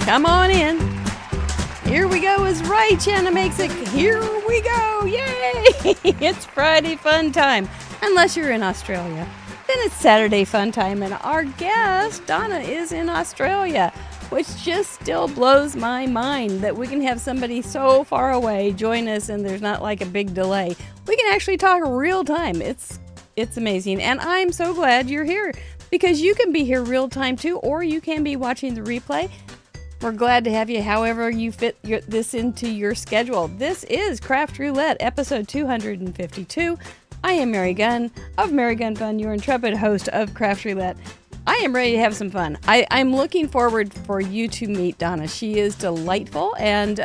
Come on in. Here we go is right. Shanna makes it. Here we go. Yay! It's Friday fun time. Unless you're in Australia. Then it's Saturday fun time. And our guest, Donna, is in Australia. Which just still blows my mind that we can have somebody so far away join us and there's not like a big delay. We can actually talk real time. It's amazing. And I'm so glad you're here because you can be here real time too, or you can be watching the replay. We're glad to have you however you fit this into your schedule. This is Craft Roulette, episode 252. I am Mary Gunn of Mary Gunn Fun, your intrepid host of Craft Roulette. I am ready to have some fun. I'm looking forward for you to meet Donna. She is delightful and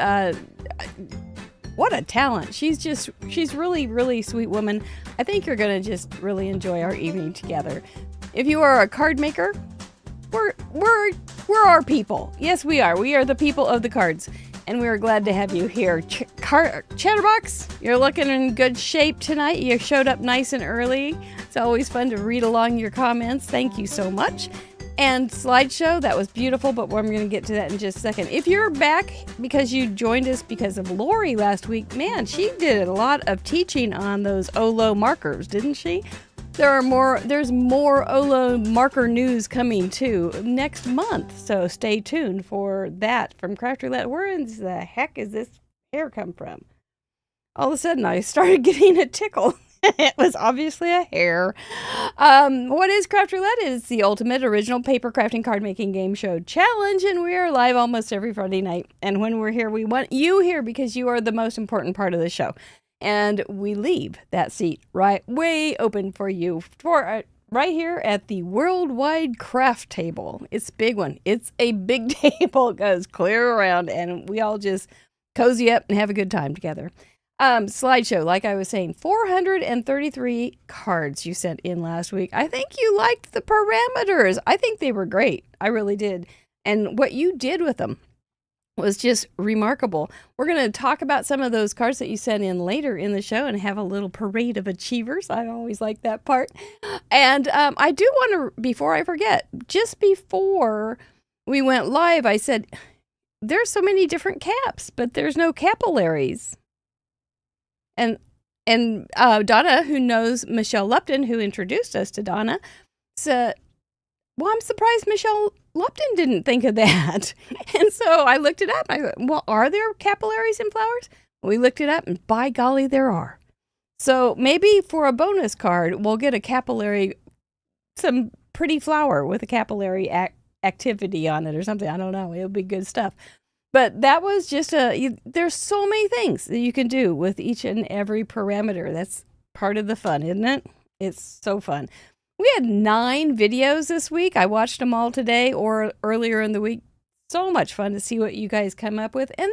what a talent. She's really, really sweet woman. I think you're going to just really enjoy our evening together. If you are a card maker, we're our people. Yes, we are. We are the people of the cards. And we're glad to have you here. Chatterbox, you're looking in good shape tonight. You showed up nice and early. It's always fun to read along your comments. Thank you so much. And slideshow, that was beautiful, but I'm going to get to that in just a second. If you're back because you joined us because of Lori last week, man, she did a lot of teaching on those OLO markers, didn't she? There's more OLO marker news coming too next month, so stay tuned for that from Craft Roulette. Where in the heck is this hair come from? All of a sudden, I started getting a tickle. It was obviously a hair. What is Craft Roulette? It's the ultimate original paper crafting card making game show challenge, and we are live almost every Friday night. And when we're here, we want you here because you are the most important part of the show. And we leave that seat right way open for you right here at the Worldwide Craft Table. It's a big one. It's a big table. It goes clear around and we all just cozy up and have a good time together. Slideshow, like I was saying, 433 cards you sent in last week. I think you liked the parameters. I think they were great. I really did. And what you did with them was just remarkable. We're going to talk about some of those cards that you sent in later in the show and have a little parade of achievers. I always like that part. And I do want to, before I forget, just before we went live, I said, there's so many different caps, but there's no capillaries. And Donna, who knows Michelle Lupton, who introduced us to Donna, said, well, I'm surprised Michelle Lupton didn't think of that. And so I looked it up. I thought, well, are there capillaries in flowers? We looked it up, and by golly, there are. So maybe for a bonus card, we'll get a capillary, some pretty flower with a capillary activity on it or something. I don't know. It'll be good stuff. But that was just there's so many things that you can do with each and every parameter. That's part of the fun, isn't it? It's so fun. We had 9 videos this week. I watched them all today or earlier in the week. So much fun to see what you guys come up with. And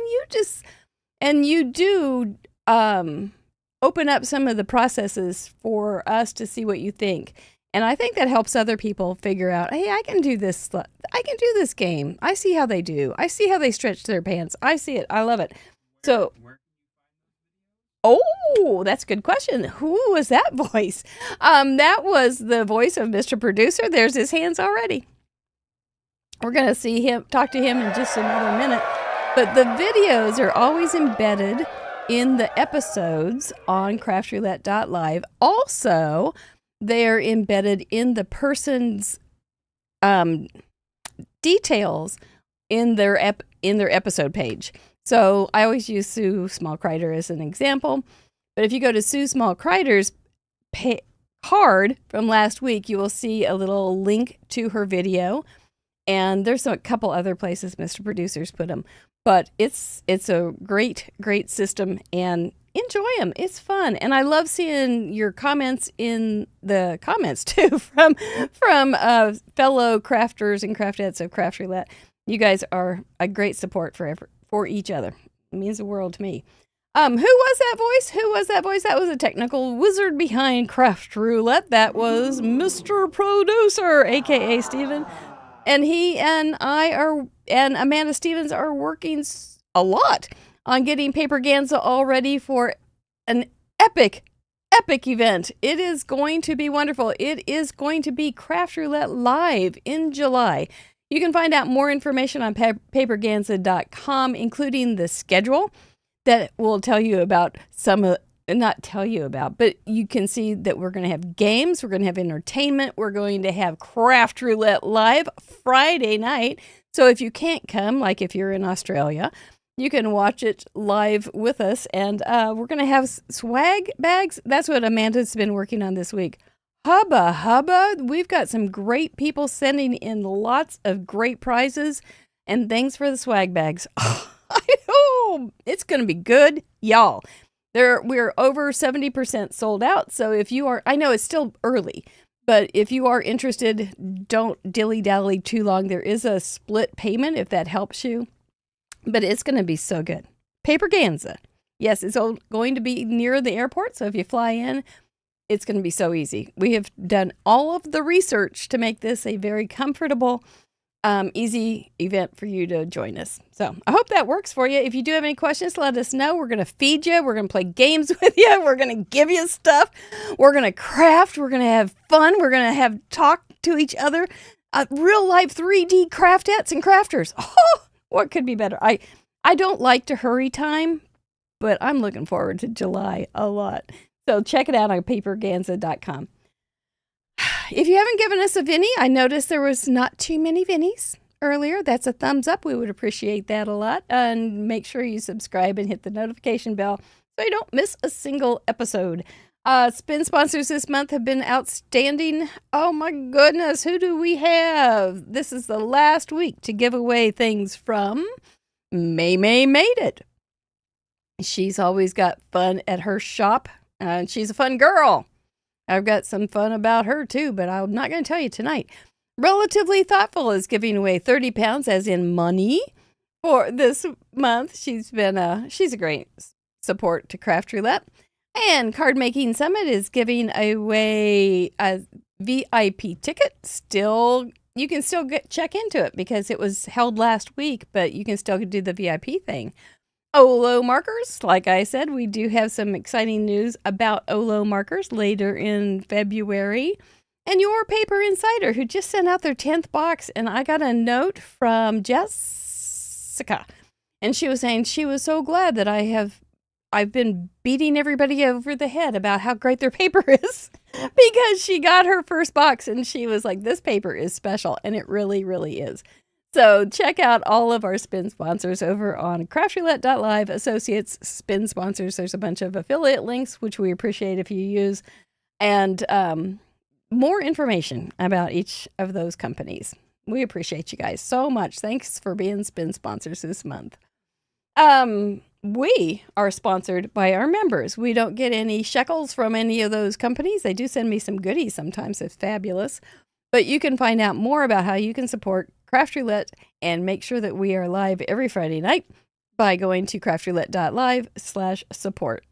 you do open up some of the processes for us to see what you think. And I think that helps other people figure out, hey, I can do this. I can do this game. I see how they do. I see how they stretch their pants. I see it. I love it. So, oh, that's a good question. Who was that voice? That was the voice of Mr. Producer. There's his hands already. We're going to talk to him in just another minute. But the videos are always embedded in the episodes on craftroulette.live. Also, they're embedded in the person's details in their episode page. So I always use Sue Small Crider as an example. But if you go to Sue Small Crider's card from last week, you will see a little link to her video. And there's a couple other places Mr. Producers put them. But it's a great, great system. And enjoy them. It's fun. And I love seeing your comments in the comments, too, from fellow crafters and craftettes of Craft Roulette. You guys are a great support for each other. It means the world to me. Who was that voice? That was a technical wizard behind Craft Roulette. That was Mr. Producer, a.k.a. Steven. And he and and Amanda Stevens are working a lot on getting Paper Ganza all ready for an epic event. It is going to be wonderful. It is going to be Craft Roulette Live in July. You can find out more information on paperganza.com, including the schedule that will tell you about not tell you about, but you can see that we're going to have games, we're going to have entertainment, we're going to have Craft Roulette live Friday night. So if you can't come, like if you're in Australia, you can watch it live with us. And we're going to have swag bags. That's what Amanda's been working on this week. Hubba. We've got some great people sending in lots of great prizes and things for the swag bags. Oh, it's going to be good, y'all. We're over 70% sold out. So if you are, I know it's still early, but if you are interested, don't dilly-dally too long. There is a split payment if that helps you, but it's going to be so good. Paperganza. Yes, it's going to be near the airport. So if you fly in, it's going to be so easy. We have done all of the research to make this a very comfortable, easy event for you to join us. So I hope that works for you. If you do have any questions, let us know. We're going to feed you. We're going to play games with you. We're going to give you stuff. We're going to craft. We're going to have fun. We're going to have talk to each other. Real life 3D craftettes and crafters. Oh, what could be better? I don't like to hurry time, but I'm looking forward to July a lot. So check it out on paperganza.com. If you haven't given us a Vinny, I noticed there was not too many Vinnies earlier. That's a thumbs up. We would appreciate that a lot. And make sure you subscribe and hit the notification bell so you don't miss a single episode. Spin sponsors this month have been outstanding. Oh my goodness, who do we have? This is the last week to give away things from May Made It. She's always got fun at her shop, and she's a fun girl. I've got some fun about her too, but I'm not going to tell you tonight. Relatively Thoughtful is giving away 30 pounds, as in money, for this month. She's a great support to Craft Roulette. And Card Making Summit is giving away a VIP ticket. You can still check into it because it was held last week, but you can still do the VIP thing. OLO markers, like I said, we do have some exciting news about OLO markers later in February. And Your Paper Insider, who just sent out their 10th box, and I got a note from Jessica, and she was saying she was so glad that I've been beating everybody over the head about how great their paper is because she got her first box and she was like, this paper is special, and it really, really is. So check out all of our spin sponsors over on craftroulette.live, associates, spin sponsors. There's a bunch of affiliate links, which we appreciate if you use, and more information about each of those companies. We appreciate you guys so much. Thanks for being spin sponsors this month. We are sponsored by our members. We don't get any shekels from any of those companies. They do send me some goodies sometimes. It's fabulous. But you can find out more about how you can support Craft Roulette and make sure that we are live every Friday night by going to craftroulette.live/support.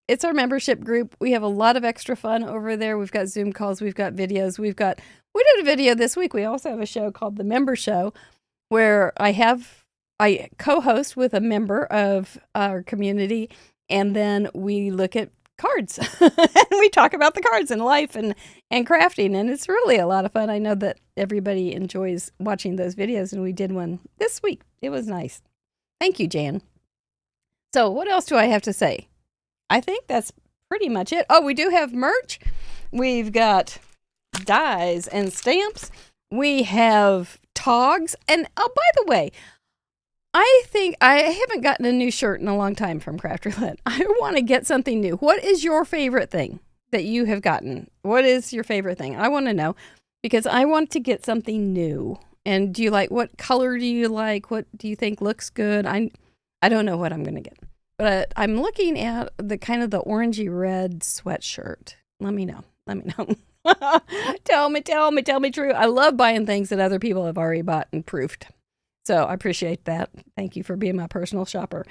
It's our membership group. We have a lot of extra fun over there. We've got Zoom calls. We've got videos. We did a video this week. We also have a show called The Member Show where I co-host with a member of our community, and then we look at cards and we talk about the cards and life and crafting, and it's really a lot of fun. I know that everybody enjoys watching those videos, and we did one this week. It was nice. Thank you, Jan. So what else do I have to say? I think that's pretty much it. Oh, we do have merch. We've got dies and stamps. We have togs. And oh, by the way, I think I haven't gotten a new shirt in a long time from Craft Roulette. I want to get something new. What is your favorite thing that you have gotten? What is your favorite thing? I want to know because I want to get something new. And do you like, what color do you like? What do you think looks good? I don't know what I'm going to get, but I'm looking at the kind of the orangey red sweatshirt. Let me know. Tell me true. I love buying things that other people have already bought and proofed. So I appreciate that. Thank you for being my personal shopper.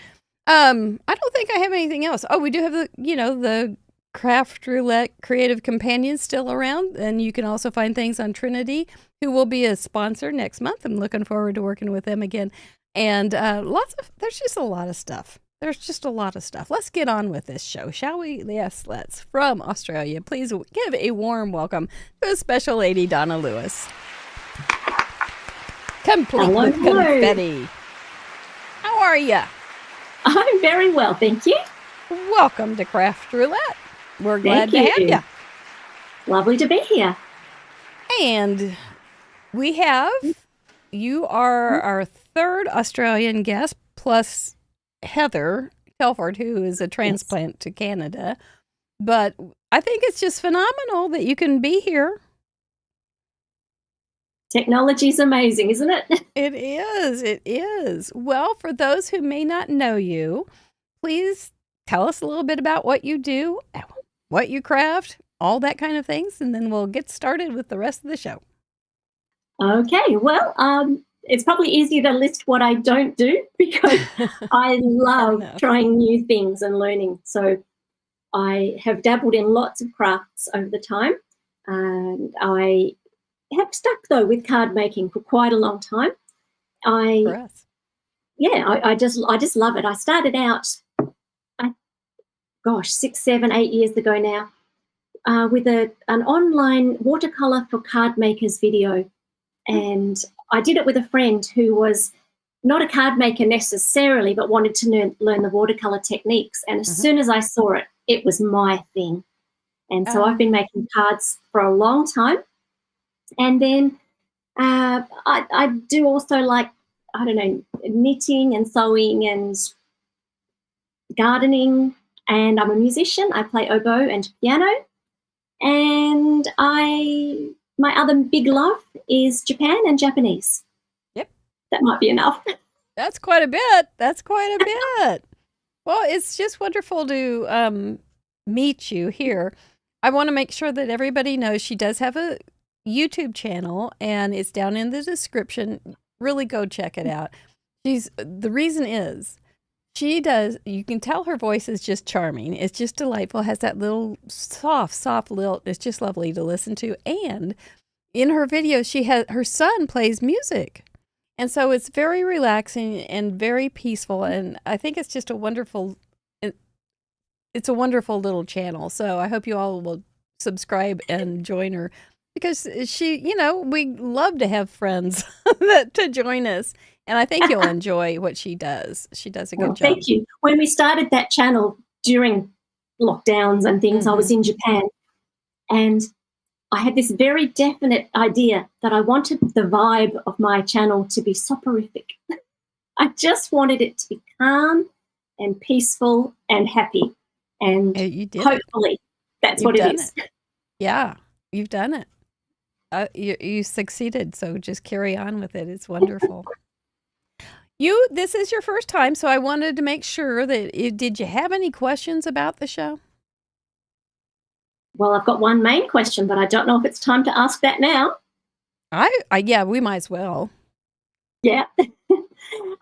I don't think I have anything else. Oh, we do have the Craft Roulette Creative Companions still around, and you can also find things on Trinity, who will be a sponsor next month. I'm looking forward to working with them again. And there's just a lot of stuff. Let's get on with this show, shall we? Yes, let's. From Australia, please give a warm welcome to a special lady, Donna Lewis. complete Hello, with hello. confetti. How are ya? I'm very well, thank you. Welcome to Craft Roulette. We're glad Thank to have you. you. Lovely to be here. And we have, you are our third Australian guest, plus Heather Telford, who is a transplant to Canada. But I think it's just phenomenal that you can be here. Technology's amazing, isn't it? It is. It is. Well, for those who may not know you, please tell us a little bit about what you do, what you craft, all that kind of things, and then we'll get started with the rest of the show. Okay, well, it's probably easier to list what I don't do because I love trying new things and learning. So I have dabbled in lots of crafts over the time, and I have stuck though with card making for quite a long time. For us. I just love it. I started out, 6, 7, 8 years ago now, with an online watercolor for card makers video, and I did it with a friend who was not a card maker necessarily, but wanted to learn the watercolor techniques. And as soon as I saw it, it was my thing. And so I've been making cards for a long time. And then I do also knitting and sewing and gardening. And I'm a musician. I play oboe and piano. And my other big love is Japan and Japanese. Yep. That might be enough. That's quite a bit. Well, it's just wonderful to meet you here. I want to make sure that everybody knows she does have a YouTube channel, and it's down in the description. Really go check it out. The reason is you can tell her voice is just charming. It's just delightful. Has that little soft lilt. It's just lovely to listen to. And in her videos, her son plays music. And so it's very relaxing and very peaceful. And I think it's just it's a wonderful little channel. So I hope you all will subscribe and join her, because we love to have friends to join us. And I think you'll enjoy what she does. She does a good job. Thank you. When we started that channel during lockdowns and things, I was in Japan, and I had this very definite idea that I wanted the vibe of my channel to be soporific. I just wanted it to be calm and peaceful and happy. And hopefully that's what it is. Yeah, you've done it. You succeeded, so just carry on with it. It's wonderful. This is your first time, so I wanted to make sure that did you have any questions about the show? Well, I've got one main question, but I don't know if it's time to ask that now. Yeah, we might as well. Yeah.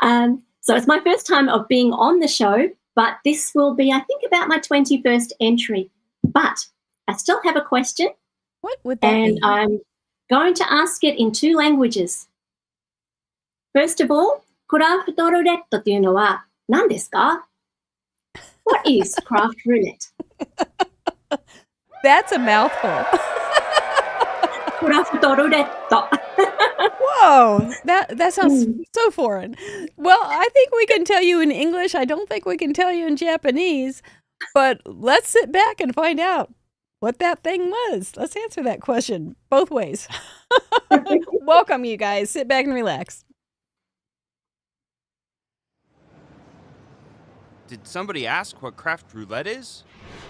So it's my first time of being on the show, but this will be, I think, about my 21st entry. But I still have a question. What would that be? And I'm going to ask it in 2 languages. First of all, クラフトルレットというのは何ですか? What is craft roulette? That's a mouthful. クラフトルレット. Whoa, that sounds so foreign. Well, I think we can tell you in English. I don't think we can tell you in Japanese. But let's sit back and find out what that thing was. Let's answer that question both ways. Welcome, you guys. Sit back and relax. Did somebody ask what Craft Roulette is?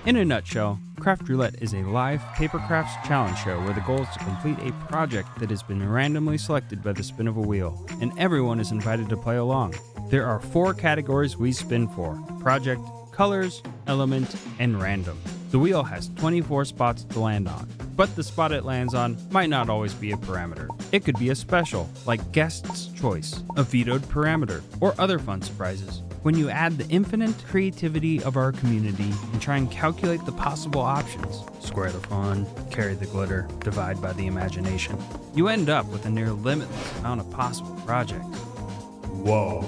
In a nutshell, Craft Roulette is a live paper crafts challenge show where the goal is to complete a project that has been randomly selected by the spin of a wheel, and everyone is invited to play along. There are 4 categories we spin for: project, colors, element, and random. The wheel has 24 spots to land on, but the spot it lands on might not always be a parameter. It could be a special, like guest's choice, a vetoed parameter, or other fun surprises. When you add the infinite creativity of our community and try and calculate the possible options, square the fun, carry the glitter, divide by the imagination, you end up with a near limitless amount of possible projects. Whoa.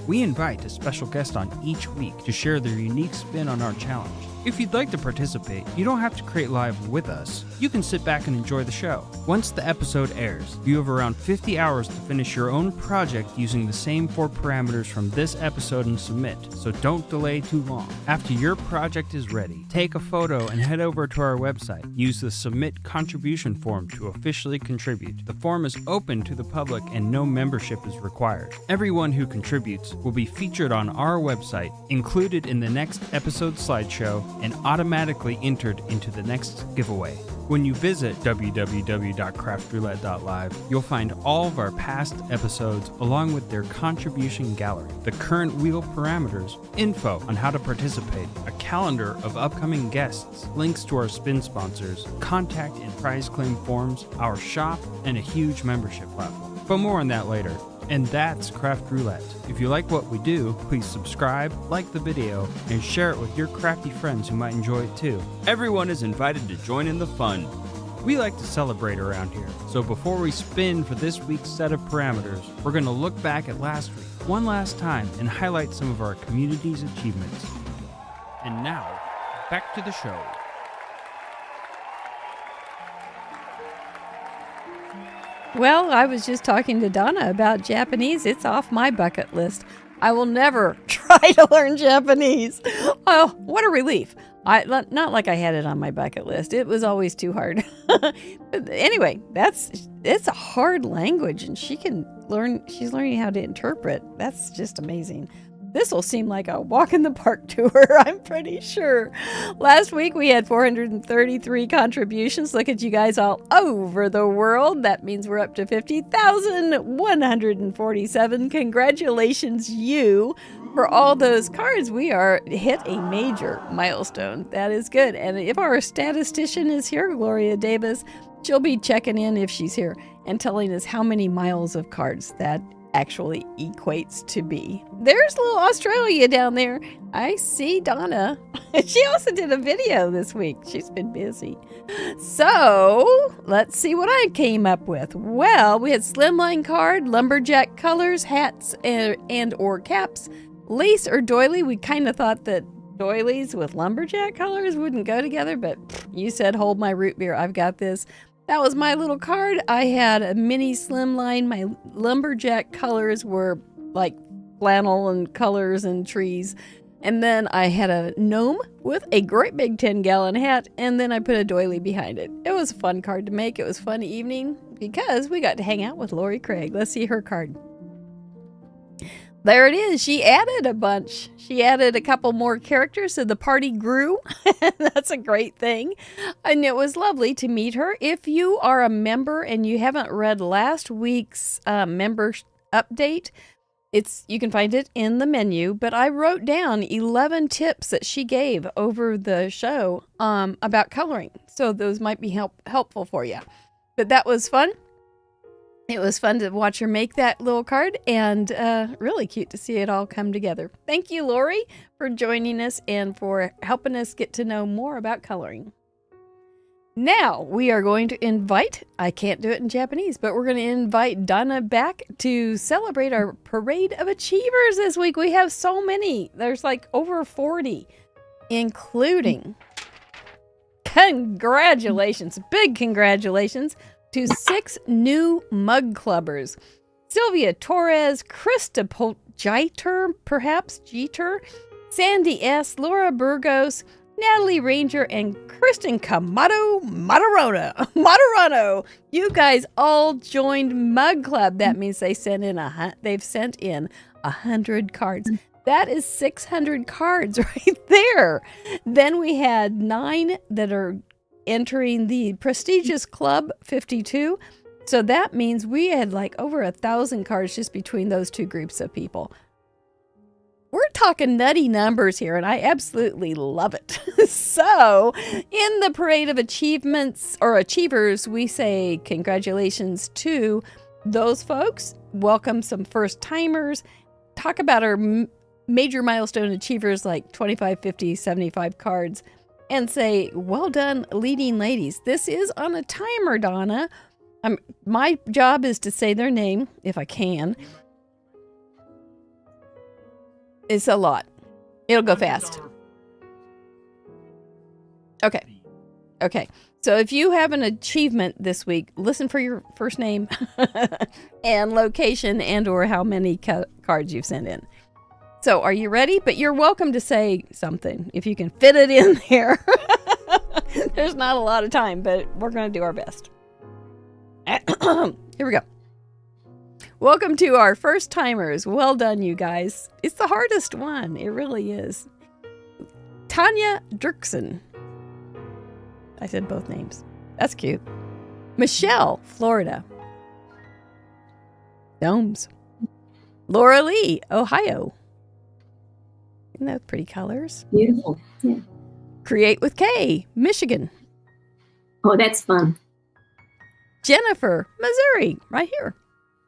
We invite a special guest on each week to share their unique spin on our challenge. If you'd like to participate, you don't have to create live with us. You can sit back and enjoy the show. Once the episode airs, you have around 50 hours to finish your own project using the same 4 parameters from this episode and submit, so don't delay too long. After your project is ready, take a photo and head over to our website. Use the Submit Contribution form to officially contribute. The form is open to the public and no membership is required. Everyone who contributes will be featured on our website, included in the next episode slideshow, and automatically entered into the next giveaway. When you visit www.craftroulette.live, you'll find all of our past episodes along with their contribution gallery, the current wheel parameters, info on how to participate, a calendar of upcoming guests, links to our spin sponsors, contact and prize claim forms, our shop, and a huge membership platform. But more on that later. And that's Craft Roulette. If you like what we do, please subscribe, like the video, and share it with your crafty friends who might enjoy it too. Everyone is invited to join in the fun. We like to celebrate around here, so before we spin for this week's set of parameters, we're going to look back at last week one last time and highlight some of our community's achievements. And now, back to the show. Well, I was just talking to Donna about Japanese. It's off my bucket list. I will never try to learn Japanese. Oh, what a relief. Not like I had it on my bucket list. It was always too hard. Anyway, it's a hard language, and she's learning how to interpret. That's just amazing. This will seem like a walk in the park to her, I'm pretty sure. Last week we had 433 contributions. Look at you guys all over the world. That means we're up to 50,147. Congratulations, you, for all those cards. We are hit a major milestone. That is good. And if our statistician is here, Gloria Davis, she'll be checking in if she's here and telling us how many miles of cards that actually equates to be. There's little Australia down there. I see Donna. She also did a video this week. She's been busy. So let's see what I came up with. Well, we had slimline card, lumberjack colors, hats and or caps, lace or doily. We kind of thought that doilies with lumberjack colors wouldn't go together, but you said hold my root beer. I've got this. That was my little card. I had a mini slimline. My lumberjack colors were like flannel and colors and trees. And then I had a gnome with a great big 10-gallon hat. And then I put a doily behind it. It was a fun card to make. It was a fun evening because we got to hang out with Lori Craig. Let's see her card. There it is. She added a bunch. She added a couple more characters, so the party grew. That's a great thing. And it was lovely to meet her. If you are a member and you haven't read last week's member update, you can find it in the menu. But I wrote down 11 tips that she gave over the show about coloring. So those might be helpful for you. But that was fun. It was fun to watch her make that little card, and really cute to see it all come together. Thank you, Lori, for joining us and for helping us get to know more about coloring. Now, we are going to invite, I can't do it in Japanese, but we're going to invite Donna back to celebrate our Parade of Achievers this week. We have so many. There's like over 40, including congratulations, big congratulations, to 6 new mug clubbers. Sylvia Torres, Krista Jeter, Sandy S., Laura Burgos, Natalie Ranger, and Kristen Kamato Matarano. You guys all joined Mug Club. That means they've sent in 100 cards. That is 600 cards right there. Then we had 9 that are entering the prestigious Club 52. So that means we had like over 1,000 cards just between those two groups of people. We're talking nutty numbers here, and I absolutely love it. So in the Parade of Achievements or Achievers, we say congratulations to those folks. Welcome some first timers. Talk about our major milestone achievers like 25, 50, 75 cards. And say, well done, leading ladies. This is on a timer, Donna. My job is to say their name, if I can. It's a lot. It'll go fast. Okay. So if you have an achievement this week, listen for your first name and location and or how many cards you've sent in. So are you ready? But you're welcome to say something if you can fit it in there. There's not a lot of time, but we're going to do our best. Here we go. Welcome to our first timers. Well done, you guys. It's the hardest one. It really is. Tanya Dirksen. I said both names. That's cute. Michelle, Florida. Domes. Laura Lee, Ohio. Isn't that pretty colors? Beautiful. Yeah. Create with K, Michigan. Oh, that's fun. Jennifer, Missouri, right here.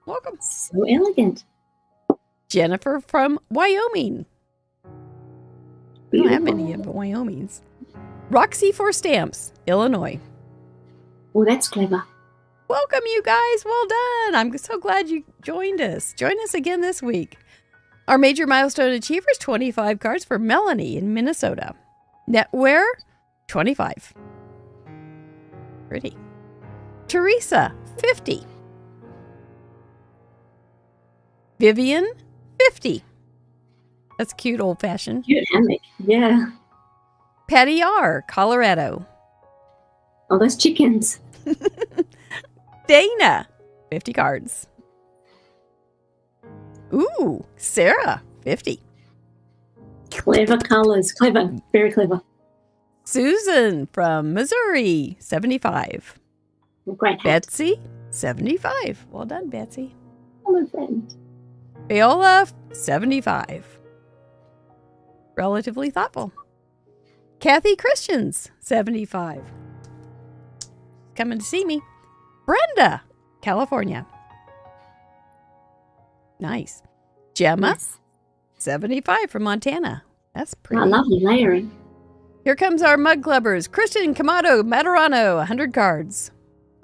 Welcome. So elegant. Jennifer from Wyoming. We don't have many of the Wyomings. Roxy for Stamps, Illinois. Oh, that's clever. Welcome, you guys. Well done. I'm so glad you joined us. Join us again this week. Our major milestone achievers, 25 cards for Melanie in Minnesota. Netwear, 25. Pretty. Teresa, 50. Vivian, 50. That's cute, old-fashioned. Cute hammock. Yeah. Patty R., Colorado. Oh, those chickens. Dana, 50 cards. Ooh, Sarah, 50. Clever colors. Clever. Very clever. Susan from Missouri, 75. Great hat. Betsy, 75. Well done, Betsy. Hello, friend. Viola, 75. Relatively thoughtful. Kathy Christians, 75. Coming to see me. Brenda, California. Nice. Gemma, Yes. 75 from Montana. That's pretty. Oh, lovely layering. Here comes our mug clubbers. Kristen Camado, Matarano, 100 cards.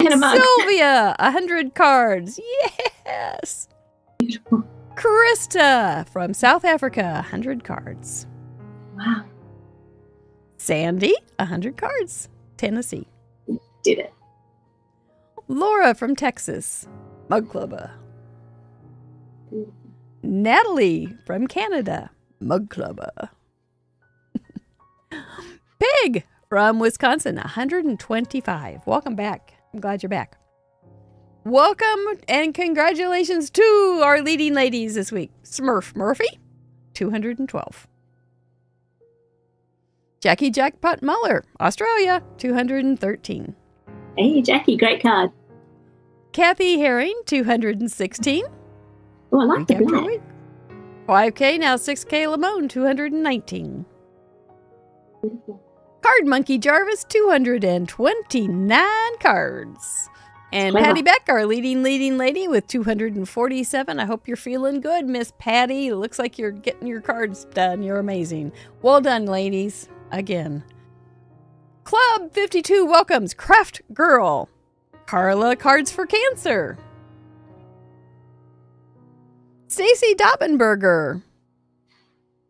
And a mug. Sylvia, 100 cards. Yes. Beautiful. Krista from South Africa, 100 cards. Wow. Sandy, 100 cards. Tennessee. Did it. Laura from Texas, Mug Clubber. Beautiful. Natalie from Canada, Mug Clubber. Pig from Wisconsin, 125. Welcome back. I'm glad you're back. Welcome and congratulations to our leading ladies this week. Smurf Murphy, 212. Jackie Jackpot Muller, Australia, 213. Hey, Jackie, great card. Kathy Herring, 216. Oh, I like the Week after black. week. 5K, now 6K Lamone, 219. Beautiful. Card Monkey Jarvis, 229 cards. And Clever. Patty Beck, our leading lady with 247. I hope you're feeling good, Miss Patty. It looks like you're getting your cards done. You're amazing. Well done, ladies. Again. Club 52 welcomes Craft Girl. Carla, Cards for Cancer. Stacy Dobbenberger.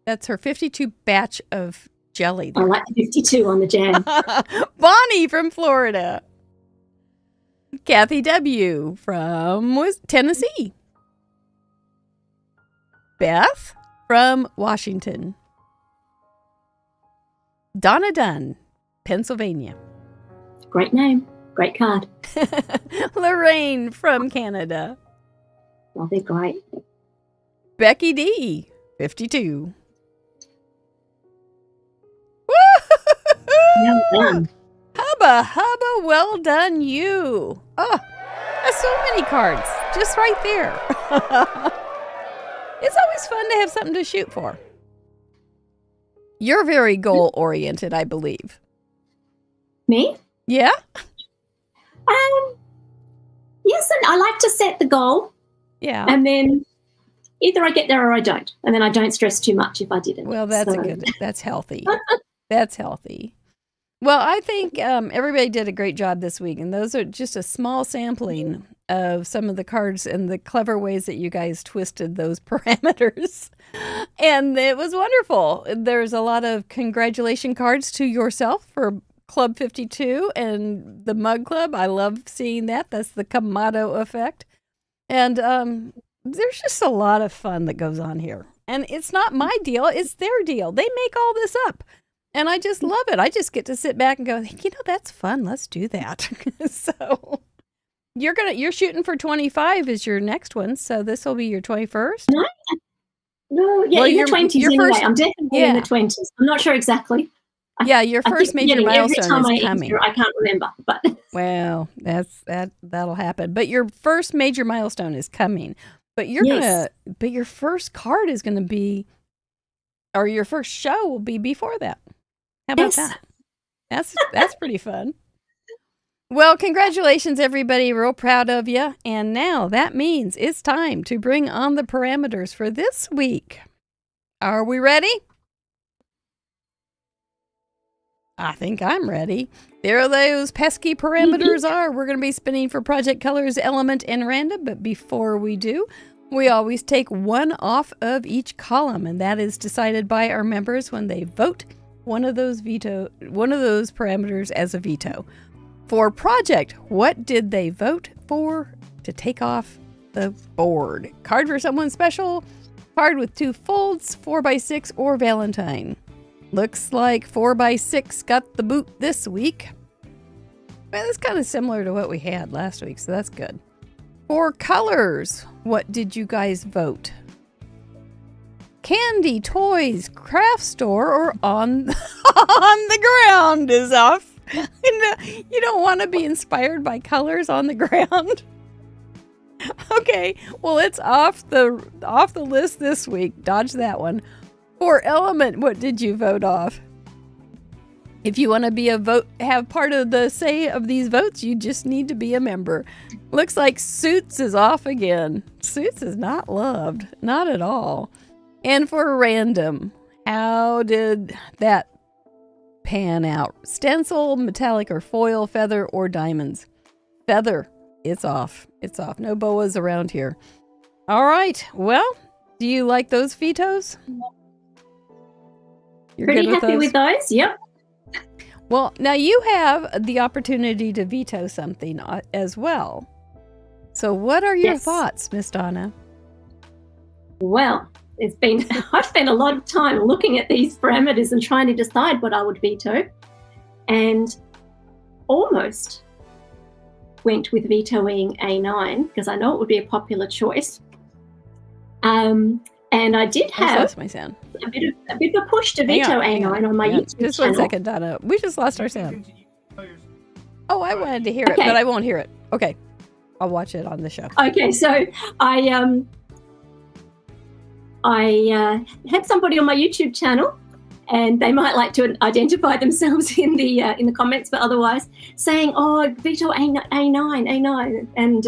That's her 52 batch of jelly. I like the 52 on the jam. Bonnie from Florida. Kathy W. from Tennessee. Beth from Washington. Donna Dunn, Pennsylvania. Great name. Great card. Lorraine from Canada. Oh, they're great. Becky D, 52. Well done. Hubba, well done you. Oh, that's so many cards. Just right there. It's always fun to have something to shoot for. You're very goal-oriented, I believe. Me? Yeah? Yes, and I like to set the goal, Yeah. and then either I get there or I don't, and then I don't stress too much if I didn't. Well, that's So- that's healthy. That's healthy. Well, I think everybody did a great job this week, and those are just a small sampling of some of the cards and the clever ways that you guys twisted those parameters. And it was wonderful. There's a lot of congratulation cards to yourself for Club 52 and the Mug Club. I love seeing that. That's the Kamado effect. And there's just a lot of fun that goes on here. And it's not my deal, it's their deal. They make all this up. And I just love it. I just get to sit back and go, that's fun. Let's do that. So you're shooting for 25 is your next one. So this will be your 21st. No, yeah, in the 20s anyway. I'm definitely in the 20s. I'm not sure exactly. Your first major milestone is coming. I can't remember, but well, that'll happen. But your first major milestone is coming. But your first card is gonna be, or your first show will be before that. How about that? That's pretty fun. Well, congratulations, everybody. Real proud of you. And now that means it's time to bring on the parameters for this week. Are we ready? I think I'm ready. There those pesky parameters are. We're going to be spinning for Project Colors, Element, and Random. But before we do, we always take one off of each column. And that is decided by our members when they vote one of those parameters as a veto. For Project, what did they vote for to take off the board? Card for someone special, card with 2 folds, 4x6, or Valentine. Looks like 4x6 got the boot this week. Well, that's kind of similar to what we had last week, so that's good. For colors, what did you guys vote? Candy, toys, craft store, or on the ground is off. You don't want to be inspired by colors on the ground. Okay, well, it's off the list this week. Dodge that one. For Element, what did you vote off? If you want to be have part of the say of these votes, you just need to be a member. Looks like Suits is off again. Suits is not loved, not at all. And for Random, how did that pan out? Stencil, metallic or foil, feather, or diamonds? Feather. It's off. It's off. No boas around here. All right. Well, do you like those vetoes? You're pretty happy with those. Yep. Well, now you have the opportunity to veto something as well. So what are your thoughts, Miss Donna? Well, I've spent a lot of time looking at these parameters and trying to decide what I would veto, and almost went with vetoing A9 because I know it would be a popular choice. And I did have my sound. a bit of a push to veto A9 on my YouTube Just channel. 1 second, Donna. We just lost our sound. Oh, I wanted to hear it, but I won't hear it. Okay. I'll watch it on the show. Okay, so I had somebody on my YouTube channel, and they might like to identify themselves in the comments, but otherwise saying, "Oh, veto A9," and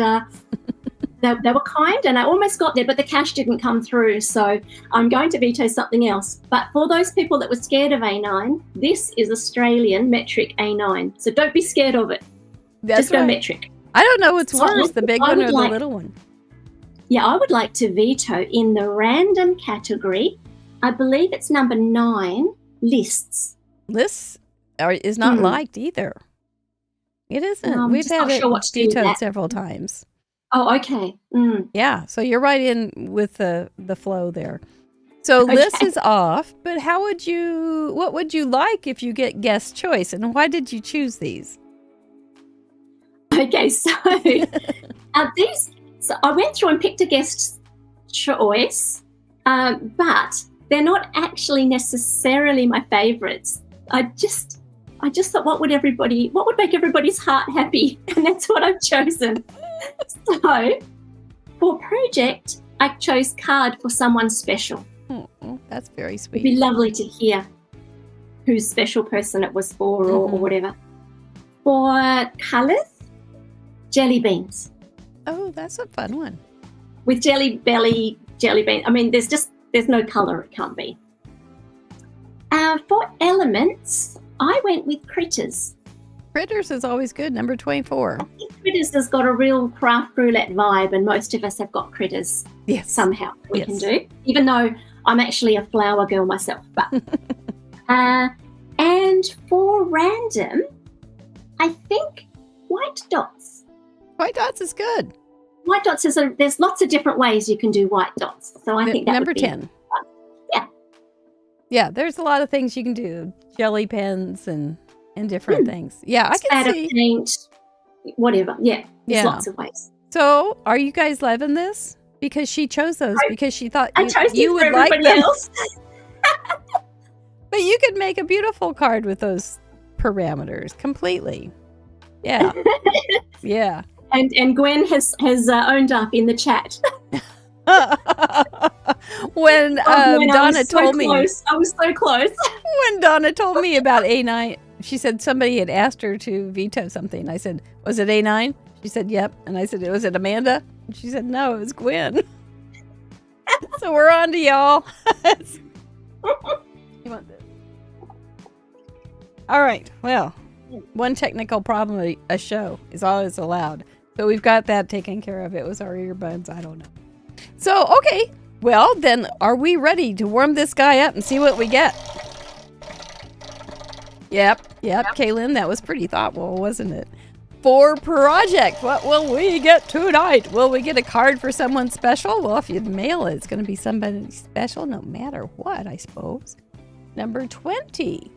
they were kind, and I almost got there, but the cash didn't come through, so I'm going to veto something else. But for those people that were scared of A9, this is Australian metric A9, so don't be scared of it. Just go metric. I don't know what's worse, the big one or the little one. Yeah, I would like to veto in the random category. I believe it's number 9, lists. Lists is not liked either. It isn't. We've had it vetoed several times. Oh, okay. Yeah, so you're right in with the flow there. So list is off, but what would you like if you get guest choice, and why did you choose these? Okay, so so I went through and picked a guest choice, but they're not actually necessarily my favorites. I just thought, what would make everybody's heart happy? And that's what I've chosen. So for Project, I chose card for someone special. Oh, that's very sweet. It'd be lovely to hear whose special person it was for or whatever. For colours, jelly beans. Oh, that's a fun one. With jelly bean. I mean, there's no colour it can't be. For elements, I went with critters. Critters is always good, number 24. I think critters has got a real craft roulette vibe, and most of us have got critters somehow we can do, even though I'm actually a flower girl myself. But and And for random, I think white dots. White dots is good. White dots there's lots of different ways you can do white dots. So I think that number would be 10. fun. Yeah. Yeah, there's a lot of things you can do. Jelly pens and different things. Yeah, I can Spatter see. paint, whatever. Yeah. There's Yeah. lots of ways. So, are you guys loving this? Because she chose those because she thought I chose you it for would like everybody them. else. But you could make a beautiful card with those parameters completely. Yeah. Yeah. And Gwen has owned up in the chat. When Donna told me, I was so close. when Donna told me about A9, she said somebody had asked her to veto something. I said, was it A9? She said, yep. And I said, was it Amanda? And she said, no, it was Gwen. So we're on to y'all. You want this? All right. Well, one technical problem a show is always allowed. So we've got that taken care of. It was our earbuds. I don't know. So, okay. Well, then are we ready to warm this guy up and see what we get? Yep. Kaylin, that was pretty thoughtful, wasn't it? For project, what will we get tonight? Will we get a card for someone special? Well, if you mail it, it's going to be somebody special no matter what, I suppose. Number 20.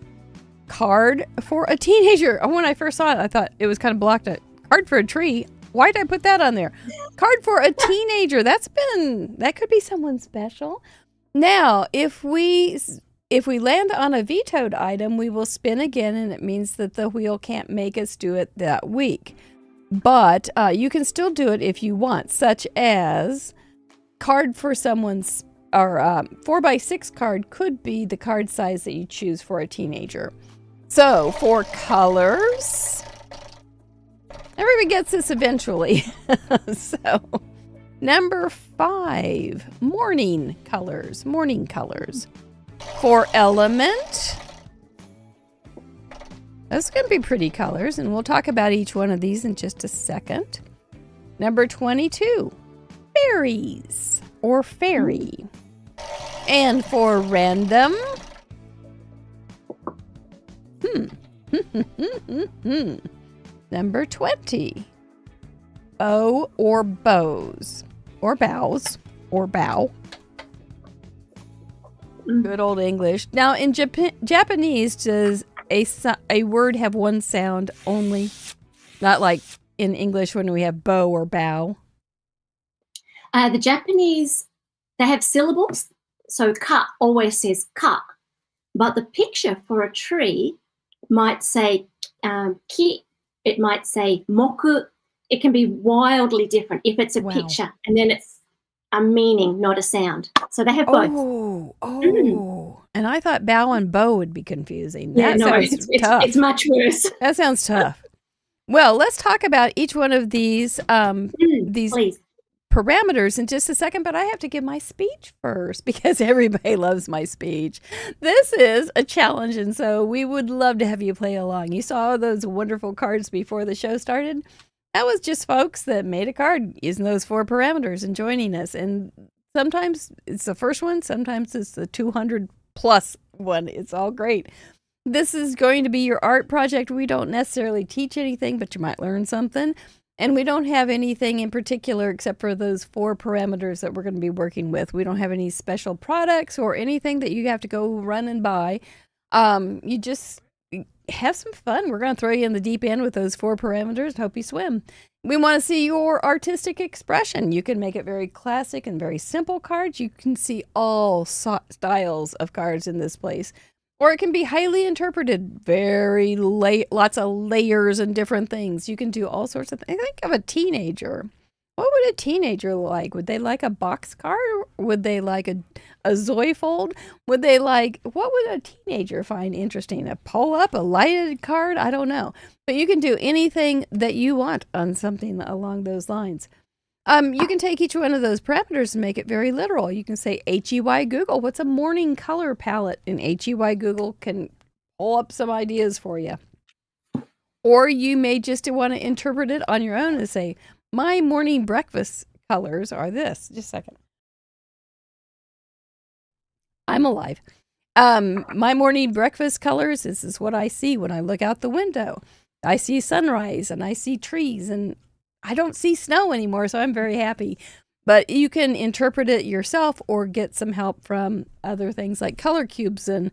Card for a teenager. Oh, when I first saw it, I thought it was kind of blocked. A card for a tree. Why did I put that on there? Card for a teenager. That could be someone special. Now, if we land on a vetoed item, we will spin again, and it means that the wheel can't make us do it that week. But you can still do it if you want, such as card for someone's, or 4x6 card could be the card size that you choose for a teenager. So for colors, everybody gets this eventually. So number 5, morning colors. For element, those are going to be pretty colors, and we'll talk about each one of these in just a second. Number 22, fairies or fairy. And for random, number 20, bow or bows, or bows, or bow. Good old English. Now, in Japanese, does a word have one sound only? Not like in English when we have bow or bow. The Japanese, they have syllables. So ka always says ka. But the picture for a tree might say ki. It might say moku. It can be wildly different if it's a picture. And then it's a meaning, not a sound. So they have both. And I thought bow and bow would be confusing. Yeah, That no, sounds tough. it's much worse. That sounds tough. Well, let's talk about each one of these Please. parameters in just a second, but I have to give my speech first because everybody loves my speech. This is a challenge, and so we would love to have you play along. You saw those wonderful cards before the show started. That was just folks that made a card using those 4 parameters and joining us. And sometimes it's the first one, sometimes it's the 200 plus one. It's all great. This is going to be your art project. We don't necessarily teach anything, but you might learn something. And we don't have anything in particular except for those 4 parameters that we're going to be working with. We don't have any special products or anything that you have to go run and buy. You just have some fun. We're going to throw you in the deep end with those 4 parameters. Hope you swim. We want to see your artistic expression. You can make it very classic and very simple cards. You can see all styles of cards in this place. Or it can be highly interpreted, lots of layers and different things. You can do all sorts of things. Think of a teenager. What would a teenager like? Would they like a box card? Would they like a Zoifold? What would a teenager find interesting? A pull-up, a lighted card? I don't know. But you can do anything that you want on something along those lines. You can take each one of those parameters and make it very literal. You can say, HEY Google, what's a morning color palette? And HEY Google can pull up some ideas for you. Or you may just want to interpret it on your own and say, my morning breakfast colors are this. Just a second. I'm alive. My morning breakfast colors, this is what I see when I look out the window. I see sunrise and I see trees, and I don't see snow anymore, so I'm very happy. But you can interpret it yourself or get some help from other things like color cubes and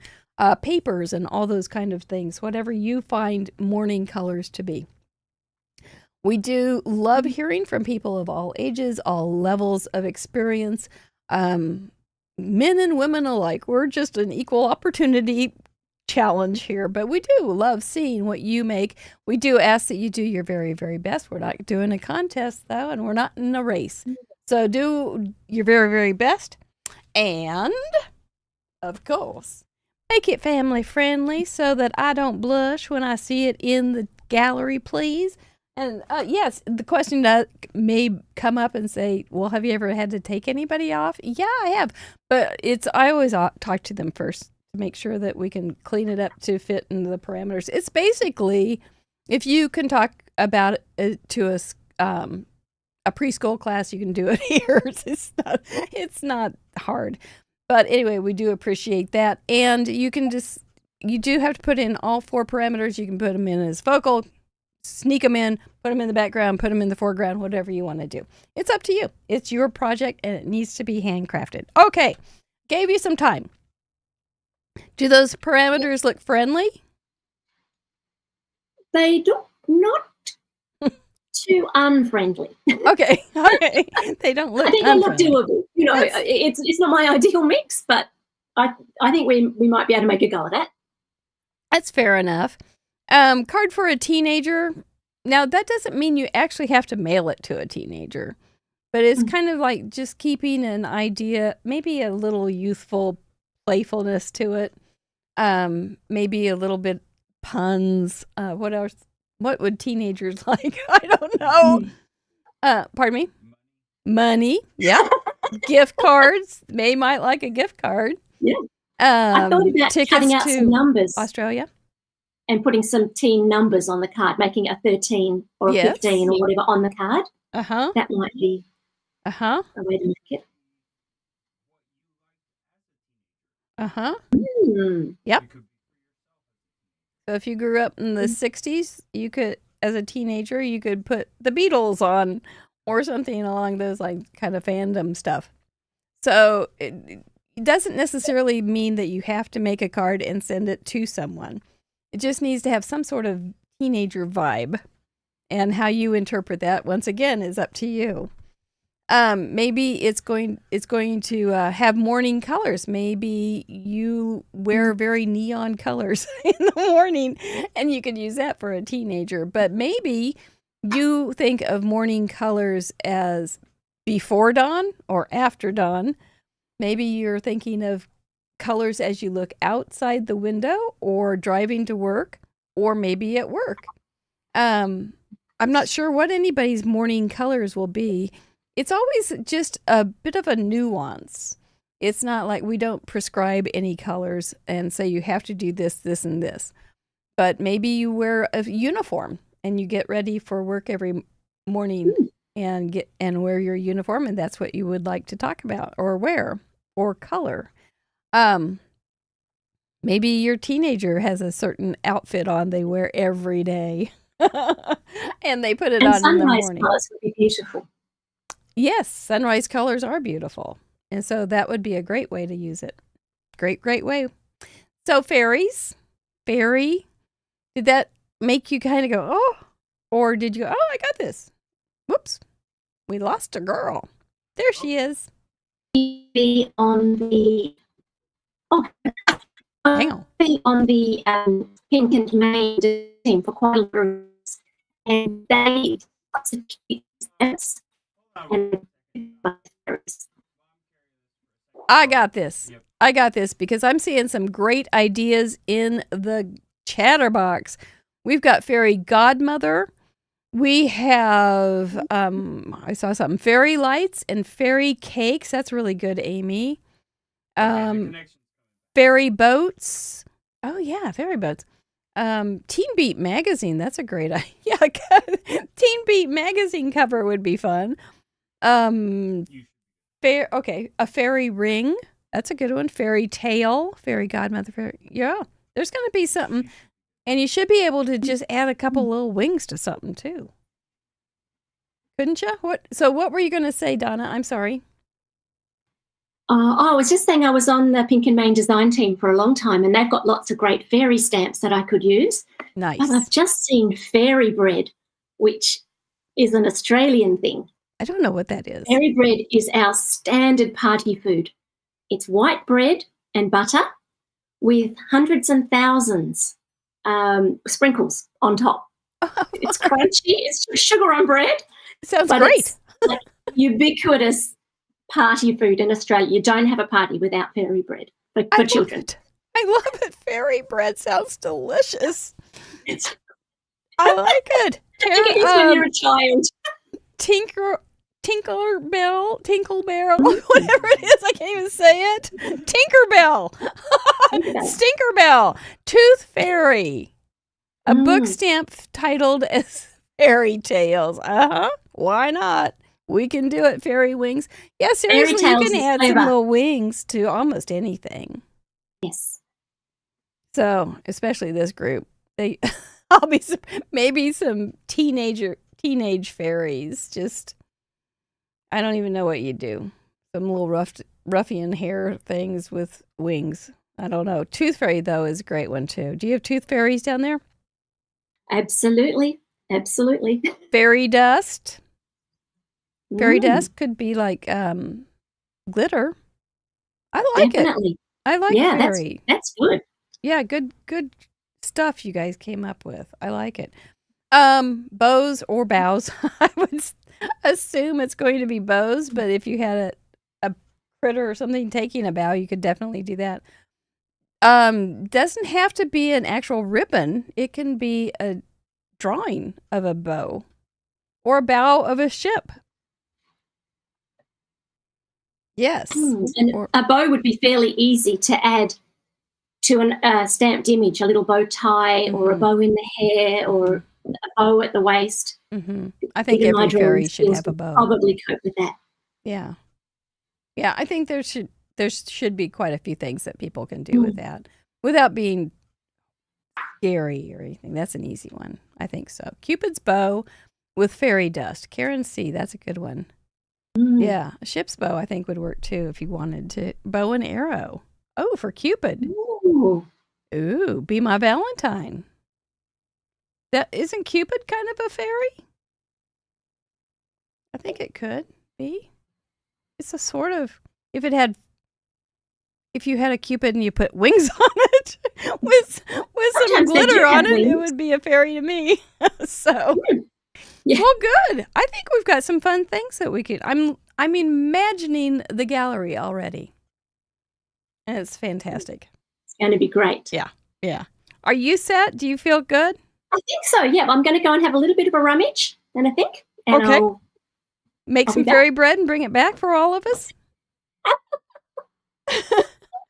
papers and all those kind of things, whatever you find morning colors to be. We do love hearing from people of all ages, all levels of experience, men and women alike. We're just an equal opportunity challenge here, but we do love seeing what you make. We do ask that you do your very, very best. We're not doing a contest, though, and we're not in a race. So do your very, very best. And, of course, make it family friendly so that I don't blush when I see it in the gallery, please. And yes, the question that may come up and say, well, have you ever had to take anybody off? Yeah, I have. But I always talk to them first to make sure that we can clean it up to fit into the parameters. It's basically, if you can talk about it to a preschool class, you can do it here. It's not hard. But anyway, we do appreciate that. And you do have to put in all 4 parameters. You can put them in as focal, sneak them in, put them in the background, put them in the foreground, whatever you want to do. It's up to you. It's your project and it needs to be handcrafted. Okay, gave you some time. Do those parameters look friendly? They do not too unfriendly. Okay. They don't look I think unfriendly. they look doable. You know, it's not my ideal mix, but I think we might be able to make a go of that. That's fair enough. Card for a teenager. Now, that doesn't mean you actually have to mail it to a teenager, but it's kind of like just keeping an idea, maybe a little youthful playfulness to it. Maybe a little bit puns. What else? What would teenagers like? I don't know. Pardon me? Money. Yeah. Gift cards. They might like a gift card. Yeah. I thought about tickets cutting out to some numbers Australia. and putting some teen numbers on the card, making a 13 or a 15 or whatever on the card. Uh-huh. That might be a way to make it. Uh-huh. Mm. Yep. So if you grew up in the 60s, you could, as a teenager, you could put the Beatles on or something along those like kind of fandom stuff. So it doesn't necessarily mean that you have to make a card and send it to someone. It just needs to have some sort of teenager vibe, and how you interpret that, once again, is up to you. Maybe it's going to have morning colors. Maybe you wear very neon colors in the morning, and you could use that for a teenager. But maybe you think of morning colors as before dawn or after dawn. Maybe you're thinking of colors as you look outside the window or driving to work, or maybe at work. I'm not sure what anybody's morning colors will be. It's always just a bit of a nuance. It's not like we don't prescribe any colors and say you have to do this, this, and this. But maybe you wear a uniform and you get ready for work every morning and wear your uniform, and that's what you would like to talk about or wear or color. Maybe your teenager has a certain outfit on they wear every day. And they put it on in the morning. Sunrise colors would be beautiful. Yes, sunrise colors are beautiful. And so that would be a great way to use it. Great way. So fairies, fairy, did that make you kind of go, oh? Or did you go, oh, I got this. Whoops, we lost a girl. There she is. Be on the Hang on. Be on the pink and main team for quite a lot of years, and they lots of cute stamps and I got this. I got this because I'm seeing some great ideas in the chatterbox. We've got fairy godmother. We have, I saw something, fairy lights and fairy cakes. That's really good, Amy. Fairy boats. Oh, yeah, fairy boats. Teen Beat magazine. That's a great idea. Yeah, Teen Beat magazine cover would be fun. A fairy ring. That's a good one. Fairy tale, fairy godmother, fairy. Yeah, there's going to be something. And you should be able to just add a couple little wings to something too. Couldn't you? What were you going to say, Donna? I'm sorry. I was just saying I was on the Pink and Main design team for a long time, and they've got lots of great fairy stamps that I could use. Nice. But I've just seen fairy bread, which is an Australian thing. I don't know what that is. Fairy bread is our standard party food. It's white bread and butter with hundreds and thousands sprinkles on top. It's crunchy. It's sugar on bread. Sounds great. It's like ubiquitous party food in Australia. You don't have a party without fairy bread for children. I love it. Fairy bread sounds delicious. I like it. I think it is when you're a child. Tinkerbell, whatever it is, I can't even say it. Tinkerbell, Stinkerbell, Tooth Fairy, a book stamp titled as Fairy Tales. Why not? We can do it. Fairy wings. Yeah, seriously, you can add some little wings to almost anything. Yes. So, especially this group, maybe some teenage fairies. Just, I don't even know what you do. Some little ruffian hair things with wings. I don't know. Tooth Fairy, though, is a great one, too. Do you have tooth fairies down there? Absolutely. Fairy dust. Fairy dust could be like glitter. I like it. I like fairy. That's good. Yeah, good stuff you guys came up with. I like it. Bows or bows. I would assume it's going to be bows, but if you had a critter or something taking a bow, you could definitely do that. Doesn't have to be an actual ribbon. It can be a drawing of a bow or a bow of a ship. Yes. And a bow would be fairly easy to add to a stamped image, a little bow tie or a bow in the hair or a bow at the waist. I think every fairy should have a bow. Probably cope with that. Yeah. Yeah, I think there should be quite a few things that people can do with that without being scary or anything. That's an easy one. I think so. Cupid's bow with fairy dust. Karen C., that's a good one. Yeah, a ship's bow I think would work too if you wanted to. Bow and arrow. Oh, for Cupid. Ooh, be my Valentine. That isn't Cupid kind of a fairy? I think it could be. It's a sort of if you had a Cupid and you put wings on it with some glitter on it, it would be a fairy to me. So well, good. I think we've got some fun things that we could. I'm imagining the gallery already, and it's fantastic. It's going to be great. Yeah. Are you set? Do you feel good? I think so. Yeah, I'm going to go and have a little bit of a rummage. Then I think. And okay. Make some fairy bread and bring it back for all of us.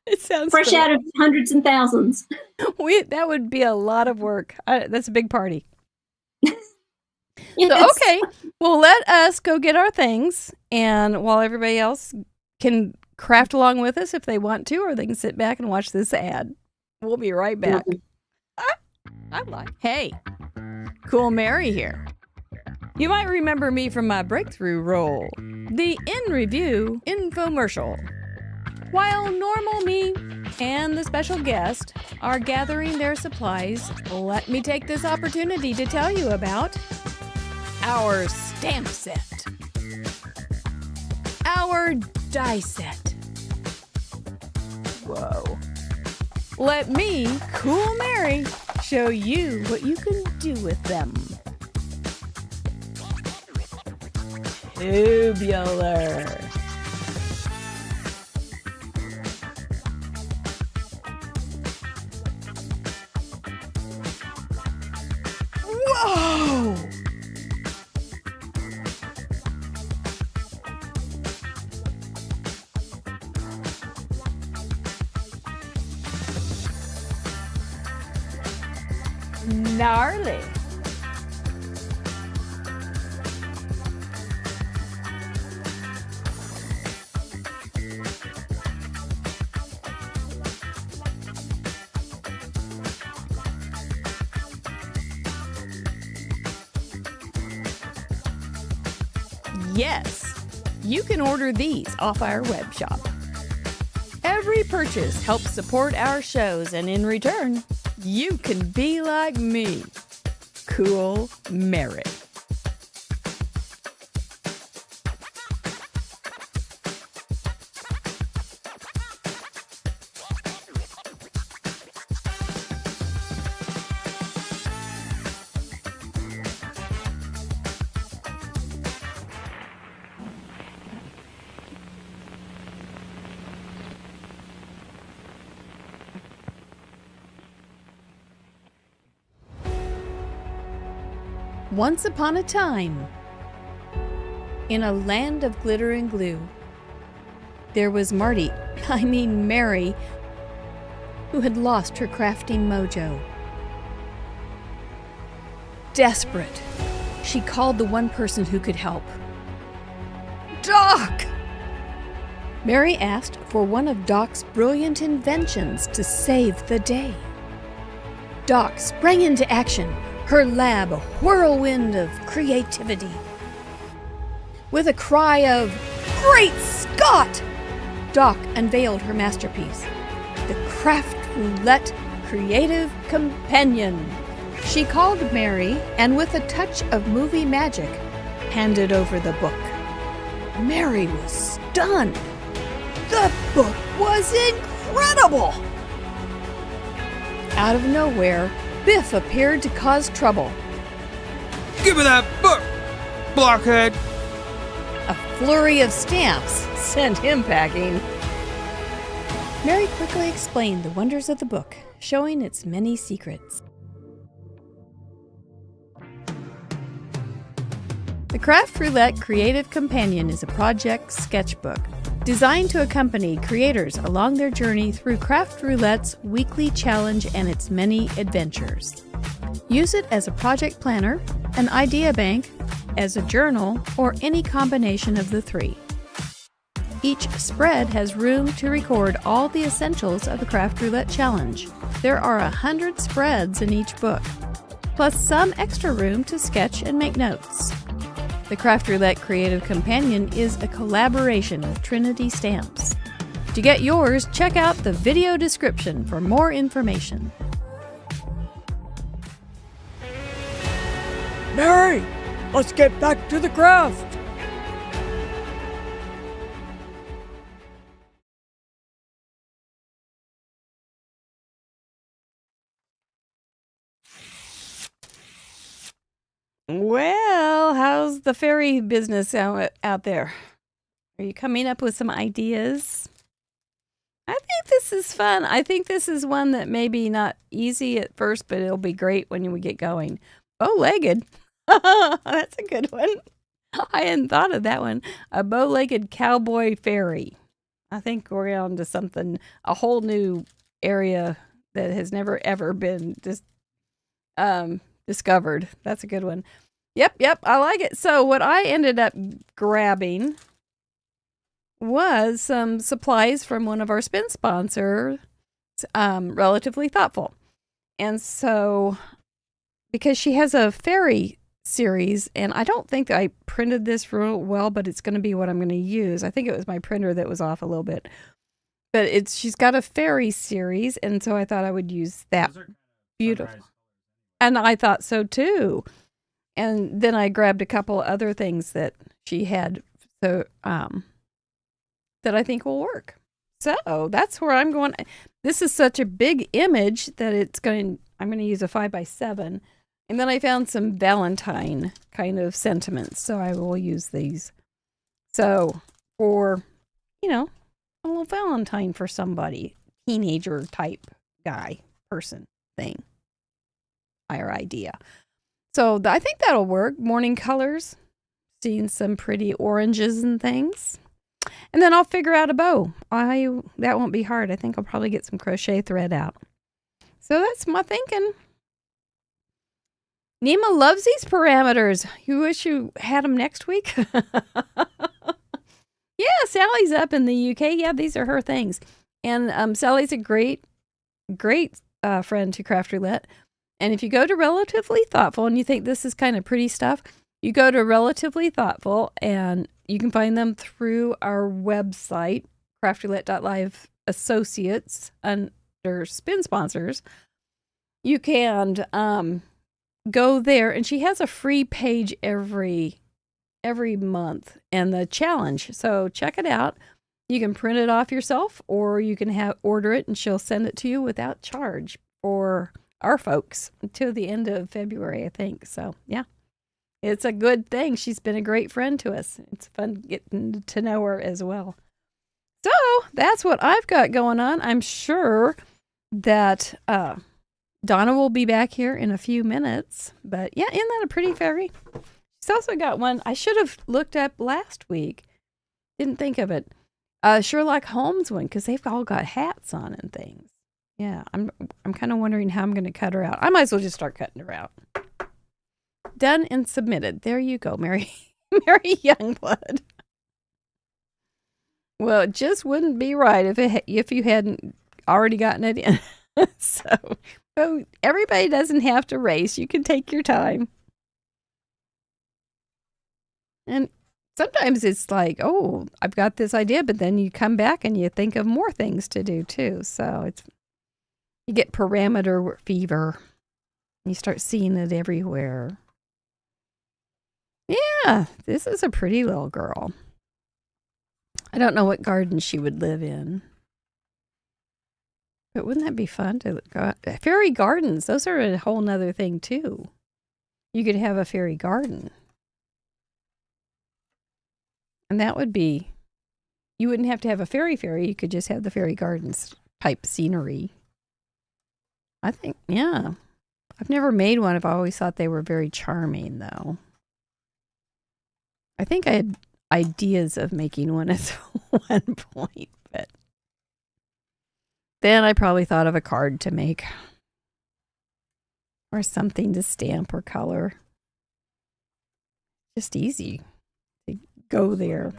It sounds fresh out of hundreds and thousands. That would be a lot of work. That's a big party. Yes. So, okay, well, let us go get our things, and while everybody else can craft along with us if they want to, or they can sit back and watch this ad. We'll be right back. Hey, Cool Mary here. You might remember me from my breakthrough role, the In Review infomercial. While normal me and the special guest are gathering their supplies, let me take this opportunity to tell you about our stamp set, our die set. Whoa. Let me, Cool Mary, show you what you can do with them. Tubular. Whoa! Gnarly. Yes, you can order these off our web shop. Every purchase helps support our shows, and in return, you can be like me. Cool merit. Once upon a time, in a land of glitter and glue, there was Mary, who had lost her crafting mojo. Desperate, she called the one person who could help. Doc! Mary asked for one of Doc's brilliant inventions to save the day. Doc sprang into action, her lab a whirlwind of creativity. With a cry of, "Great Scott!" Doc unveiled her masterpiece, the Craft Roulette Creative Companion. She called Mary, and with a touch of movie magic, handed over the book. Mary was stunned. The book was incredible! Out of nowhere, Biff appeared to cause trouble. Give me that book, blockhead! A flurry of stamps sent him packing. Mary quickly explained the wonders of the book, showing its many secrets. The Craft Roulette Creative Companion is a project sketchbook designed to accompany creators along their journey through Craft Roulette's weekly challenge and its many adventures. Use it as a project planner, an idea bank, as a journal, or any combination of the three. Each spread has room to record all the essentials of the Craft Roulette challenge. There are 100 spreads in each book, plus some extra room to sketch and make notes. The Craft Roulette Creative Companion is a collaboration with Trinity Stamps. To get yours, check out the video description for more information. Mary, let's get back to the craft. Well, how's the fairy business out there? Are you coming up with some ideas? I think this is fun. I think this is one that may be not easy at first, but it'll be great when we get going. Bow-legged. That's a good one. I hadn't thought of that one. A bow-legged cowboy fairy. I think we're on to something, a whole new area that has never, ever been discovered. That's a good one. Yep, I like it. So what I ended up grabbing was some supplies from one of our spin sponsors, Relatively Thoughtful. And so, because she has a fairy series, and I don't think that I printed this real well, but it's going to be what I'm going to use. I think it was my printer that was off a little bit. But she's got a fairy series, and so I thought I would use that. Beautiful. And I thought so too. And then I grabbed a couple other things that she had that I think will work. So that's where I'm going. This is such a big image that I'm going to use a 5x7. And then I found some Valentine kind of sentiments, so I will use these. So for, a little Valentine for somebody, teenager type guy, person, thing. Our idea. So I think that'll work. Morning colors, seeing some pretty oranges and things. And then I'll figure out a bow. That won't be hard. I think I'll probably get some crochet thread out. So that's my thinking. Nima loves these parameters. You wish you had them next week? Yeah, Sally's up in the UK. Yeah, these are her things. And Sally's a great friend to Craft Roulette. And if you go to Relatively Thoughtful and you think this is kind of pretty stuff, You go to Relatively Thoughtful, and you can find them through our website, craftroulette.live associates under spin sponsors. You can go there, and she has a free page every month and the challenge. So check it out. You can print it off yourself, or you can order it and she'll send it to you without charge for our folks until the end of February, I think. So yeah, it's a good thing. She's been a great friend to us. It's fun getting to know her as well. So that's what I've got going on. I'm sure that Donna will be back here in a few minutes. But yeah, isn't that a pretty fairy? She's also got one I should have looked up last week. Didn't think of it. Sherlock Holmes one, because they've all got hats on and things. Yeah, I'm kind of wondering how I'm going to cut her out. I might as well just start cutting her out. Done and submitted. There you go, Mary Youngblood. Well, it just wouldn't be right if you hadn't already gotten it in. So everybody doesn't have to race. You can take your time. And sometimes it's like, oh, I've got this idea, but then you come back and you think of more things to do too. So you get parameter fever. You start seeing it everywhere. Yeah, this is a pretty little girl. I don't know what garden she would live in. But wouldn't that be fun to go out? Fairy gardens, those are a whole nother thing too. You could have a fairy garden. And that would be, you wouldn't have to have a fairy, you could just have the fairy gardens type scenery. I think, yeah. I've never made one. I've always thought they were very charming, though. I think I had ideas of making one at one point, but then I probably thought of a card to make or something to stamp or color. Just easy to go there.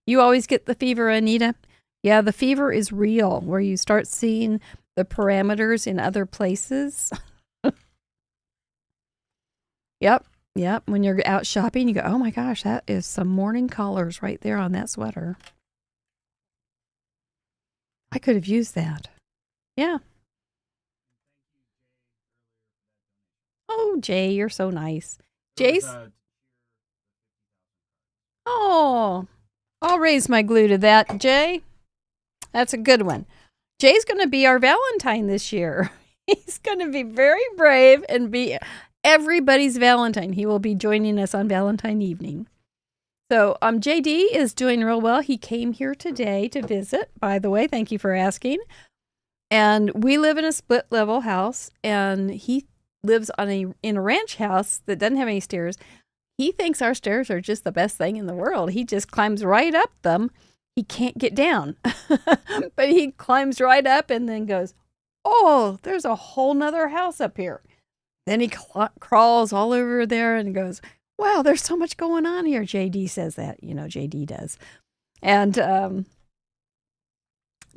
You always get the fever, Anita? Yeah, the fever is real, where you start seeing the parameters in other places. Yep. When you're out shopping, you go, oh my gosh, that is some morning colors right there on that sweater. I could have used that. Yeah. Oh, Jay, you're so nice. Jay's. Oh, I'll raise my glue to that, Jay. That's a good one. Jay's going to be our Valentine this year. He's going to be very brave and be everybody's Valentine. He will be joining us on Valentine evening. So JD is doing real well. He came here today to visit, by the way. Thank you for asking. And we live in a split level house, and he lives in a ranch house that doesn't have any stairs. He thinks our stairs are just the best thing in the world. He just climbs right up them. He can't get down, but he climbs right up and then goes, oh, there's a whole nother house up here. Then he crawls all over there and goes, wow, there's so much going on here. JD says that, JD does. And,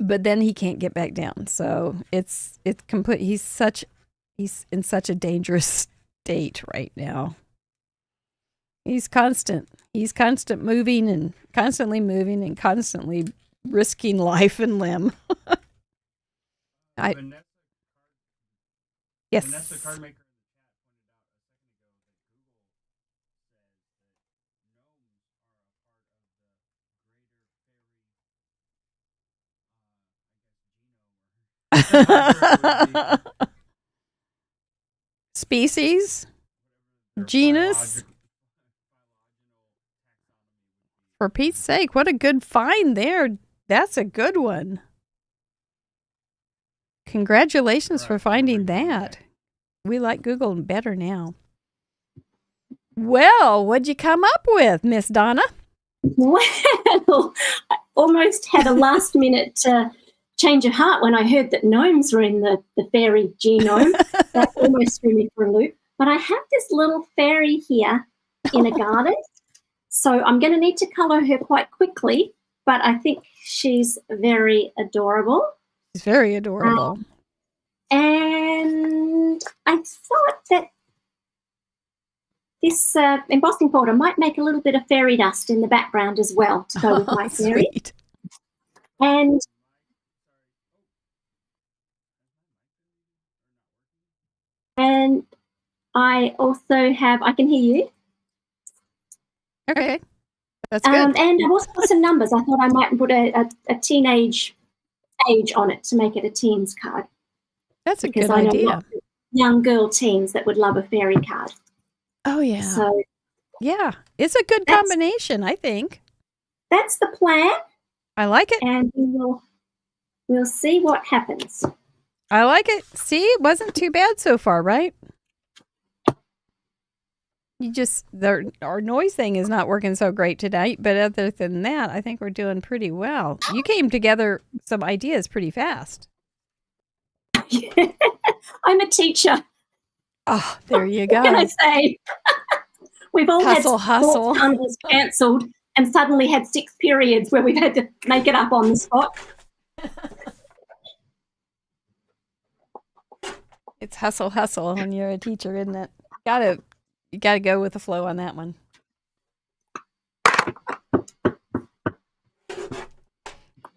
but then he can't get back down. So it's complete. He's in such a dangerous state right now. He's constant moving and constantly risking life and limb. Yes. Vanessa Cardmaker Species, genus. For Pete's sake, what a good find there. That's a good one. Congratulations for finding that. We like Google better now. Well, what'd you come up with, Miss Donna? Well, I almost had a last minute change of heart when I heard that gnomes were in the fairy genome. That almost threw me for a loop. But I have this little fairy here in a garden. So I'm going to need to colour her quite quickly, but I think she's very adorable. She's very adorable. And I thought that this embossing folder might make a little bit of fairy dust in the background as well to go with my fairy. Sweet. And I also have, I can hear you. Okay. That's good. And I've also got some numbers. I thought I might put a teenage age on it to make it a teens card. That's a Because good I know idea. lots of young girl teens that would love a fairy card. Oh, yeah. So Yeah. It's a good combination, I think. that's the plan, I like it. and we'll see what happens. I like it. See, it wasn't too bad so far, right? Our noise thing is not working so great tonight, but other than that, I think we're doing pretty well. You came together some ideas pretty fast. I'm a teacher. Oh, there you go. What can I say? We've all Hustle. had sports carnivals cancelled and suddenly had 6 periods where we've had to make it up on the spot. It's hustle when you're a teacher, isn't it? You gotta go with the flow on that one.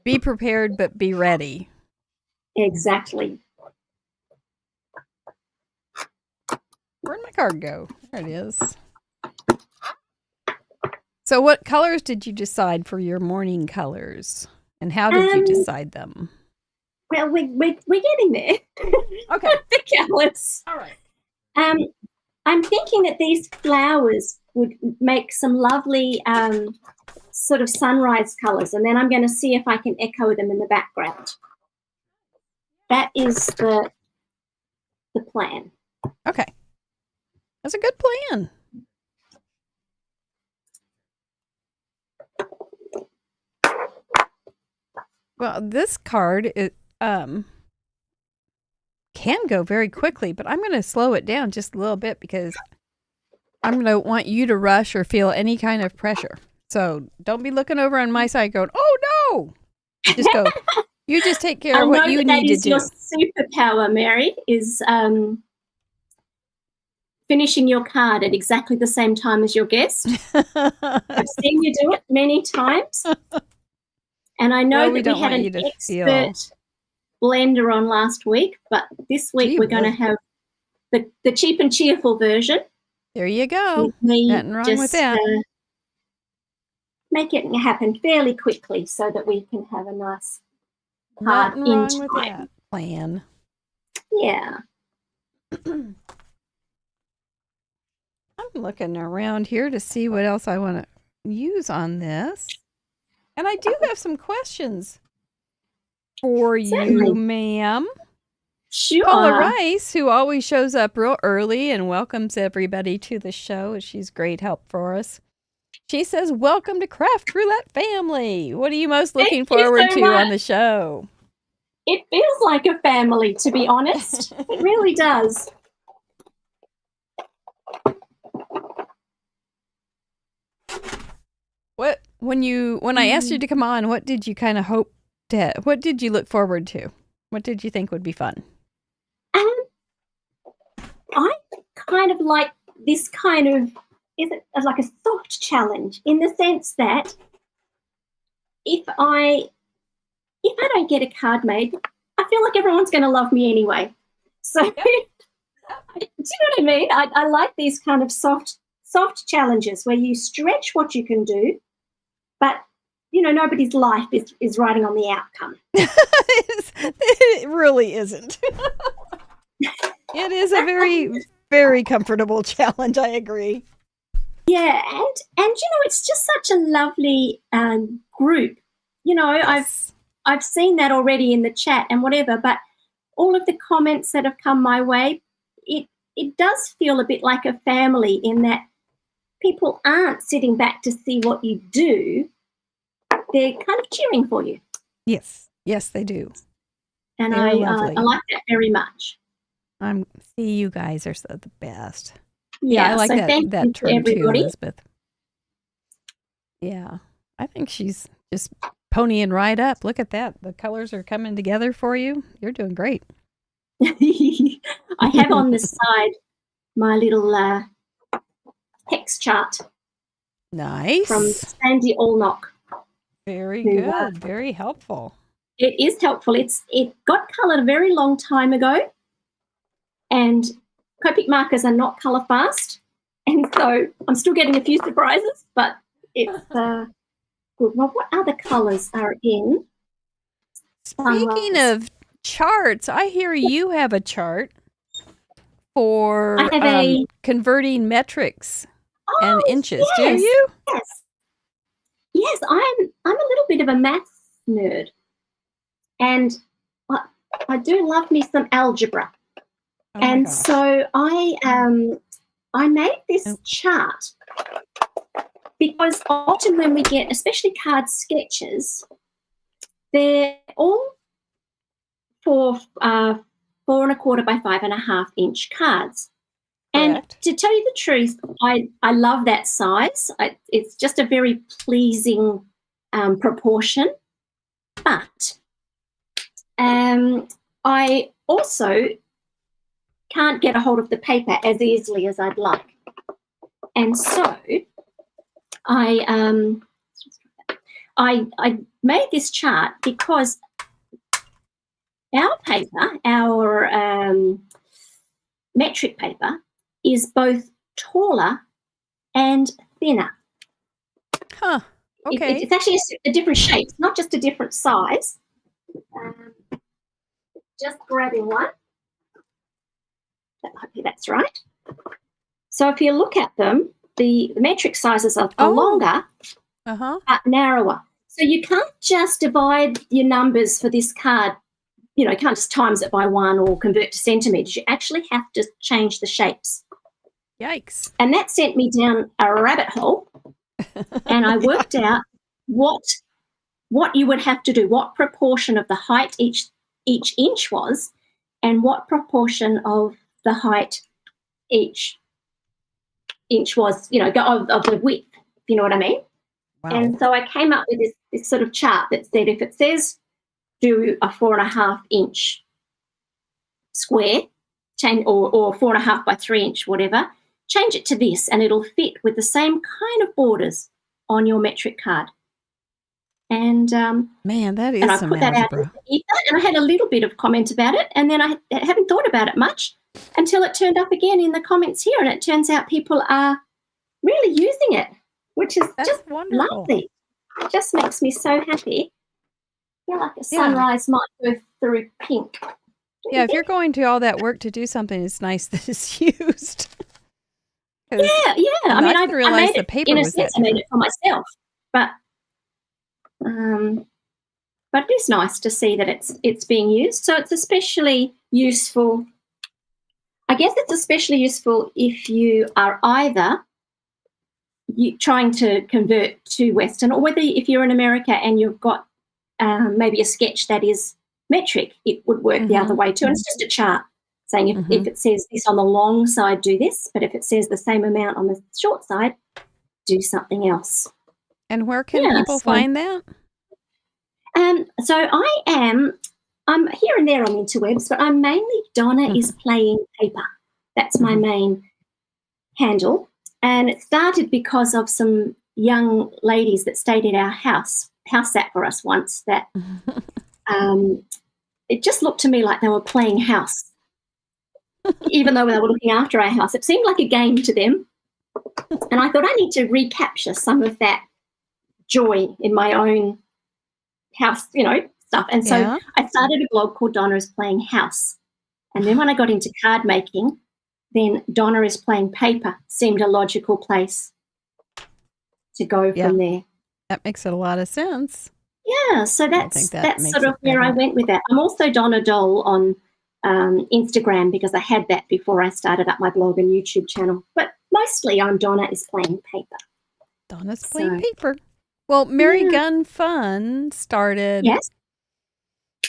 Be prepared, but be ready. Exactly. Where'd my card go? There it is. So what colors did you decide for your morning colors? And how did you decide them? Well, we're getting there. Okay. The colours. All right. I'm thinking that these flowers would make some lovely sort of sunrise colours, and then I'm going to see if I can echo them in the background. That is the plan. Okay. That's a good plan. Well, this card can go very quickly, but I'm going to slow it down just a little bit because I'm going to want you to rush or feel any kind of pressure. So don't be looking over on my side going, oh no! Just go, you just take care of what you need to do. Your superpower, Mary, is finishing your card at exactly the same time as your guest. I've seen you do it many times. And I know that we had an expert blender on last week, but this week we're going to have the cheap and cheerful version. There you go. Nothing wrong with that. Make it happen fairly quickly so that we can have a nice card Nothing wrong in with time. that plan. Yeah. I'm looking around here to see what else I want to use on this. And I do have some questions for Certainly. you, ma'am. Sure. Paula Rice, who always shows up real early and welcomes everybody to the show. She's great help for us. She says, welcome to Craft Roulette family. What are you most looking forward to on the show? It feels like a family, to be honest. It really does. When I asked you to come on, what did you kind of hope to, what did you look forward to? What did you think would be fun? I kind of like this kind of, is it like a soft challenge in the sense that if I don't get a card made, I feel like everyone's going to love me anyway. So, do you know what I mean? I like these kind of soft challenges where you stretch what you can do, but nobody's life is riding on the outcome. It really isn't. It is a very, very comfortable challenge. I agree. Yeah, and it's just such a lovely group. Yes. I've seen that already in the chat and whatever, but all of the comments that have come my way, it does feel a bit like a family in that people aren't sitting back to see what you do. They're kind of cheering for you. Yes, they do. And I like that very much. See, you guys are so the best. Yeah, I like that term everybody. too, Elizabeth. Yeah, I think she's just ponying right up. Look at that. The colors are coming together for you. You're doing great. I have on the side my little hex chart Nice. from Sandy Allnock. Very who, good. Very helpful. It is helpful. It got coloured a very long time ago, and Copic markers are not colour fast, and so I'm still getting a few surprises, but it's good. Well, what other colours are in? Speaking of charts, I hear you have a chart for I have converting metrics and Oh, inches. Do yes, you? Yes, I'm a little bit of a maths nerd, and I do love me some algebra. Oh my And gosh. so I made this chart because often when we get, especially card sketches, they're all for 4 1/4 by 5 1/2 inch cards. And Correct. to tell you the truth, I love that size. It's just a very pleasing proportion. But I also can't get a hold of the paper as easily as I'd like. And so I made this chart because our paper, our metric paper, is both taller and thinner. Huh. Okay. It's actually a different shape. It's not just a different size. Just grabbing one. That's right. So if you look at them, the metric sizes are longer but narrower. So you can't just divide your numbers for this card. You can't just times it by 1 or convert to centimetres. You actually have to change the shapes. Yikes. And that sent me down a rabbit hole, and I worked out what you would have to do, what proportion of the height each inch was, and what proportion of the height each inch was, of the width, if you know what I mean. Wow. And so I came up with this sort of chart that said if it says do a 4 1/2 inch square, or 4 1/2 by 3 inch, whatever, change it to this, and it'll fit with the same kind of borders on your metric card. And man, that is and I some put that out algebra. in the ether, and I had a little bit of comment about it, and then I haven't thought about it much until it turned up again in the comments here, and it turns out people are really using it, which is That's just wonderful. lovely. It just makes me so happy. I feel like a sunrise might go through pink. Yeah, if you're going to all that work to do something, it's nice that it's used. Yeah. I mean, I realize made the it, paper in a was that sense, I made it for myself, but it is nice to see that it's being used. So it's especially useful. I guess it's especially useful if you are either trying to convert to Western, or whether if you're in America and you've got maybe a sketch that is metric, it would work the other way too. And it's just a chart saying if it says this on the long side, do this, but if it says the same amount on the short side, do something else. And where can people find that? So I'm here and there on interwebs, but I'm mainly Donna is playing paper. That's my main handle. And it started because of some young ladies that stayed at our house sat for us once that it just looked to me like they were playing house. Even though they were looking after our house, it seemed like a game to them. And I thought I need to recapture some of that joy in my own house, stuff. And so I started a blog called Donna is Playing House. And then when I got into card making, then Donna is Playing Paper seemed a logical place to go from there. That makes a lot of sense. Yeah, so that's sort of where I went with that. I'm also Donna Doll on Instagram because I had that before I started up my blog and YouTube channel. But mostly I'm Donna is Playing Paper. Donna's Playing Paper. Well, Mary Gun Fun started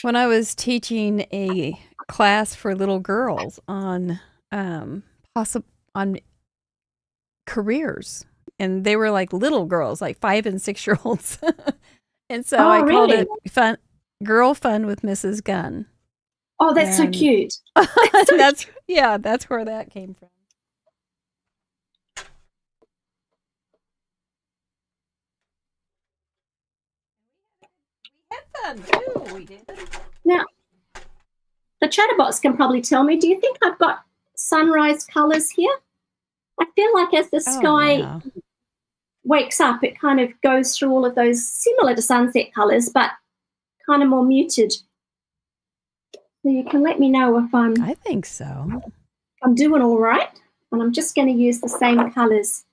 when I was teaching a class for little girls on on careers, and they were like little girls, like 5 and 6 year olds. And so I called it Girl Fun with Mrs. Gunn. Oh, that's so cute. That's where that came from. fun too. We did. Now, the chatterbox can probably tell me, do you think I've got sunrise colours here? I feel like as the sky wakes up, it kind of goes through all of those similar to sunset colours, but kind of more muted. So you can let me know if I think so. I'm doing all right. And I'm just going to use the same colours.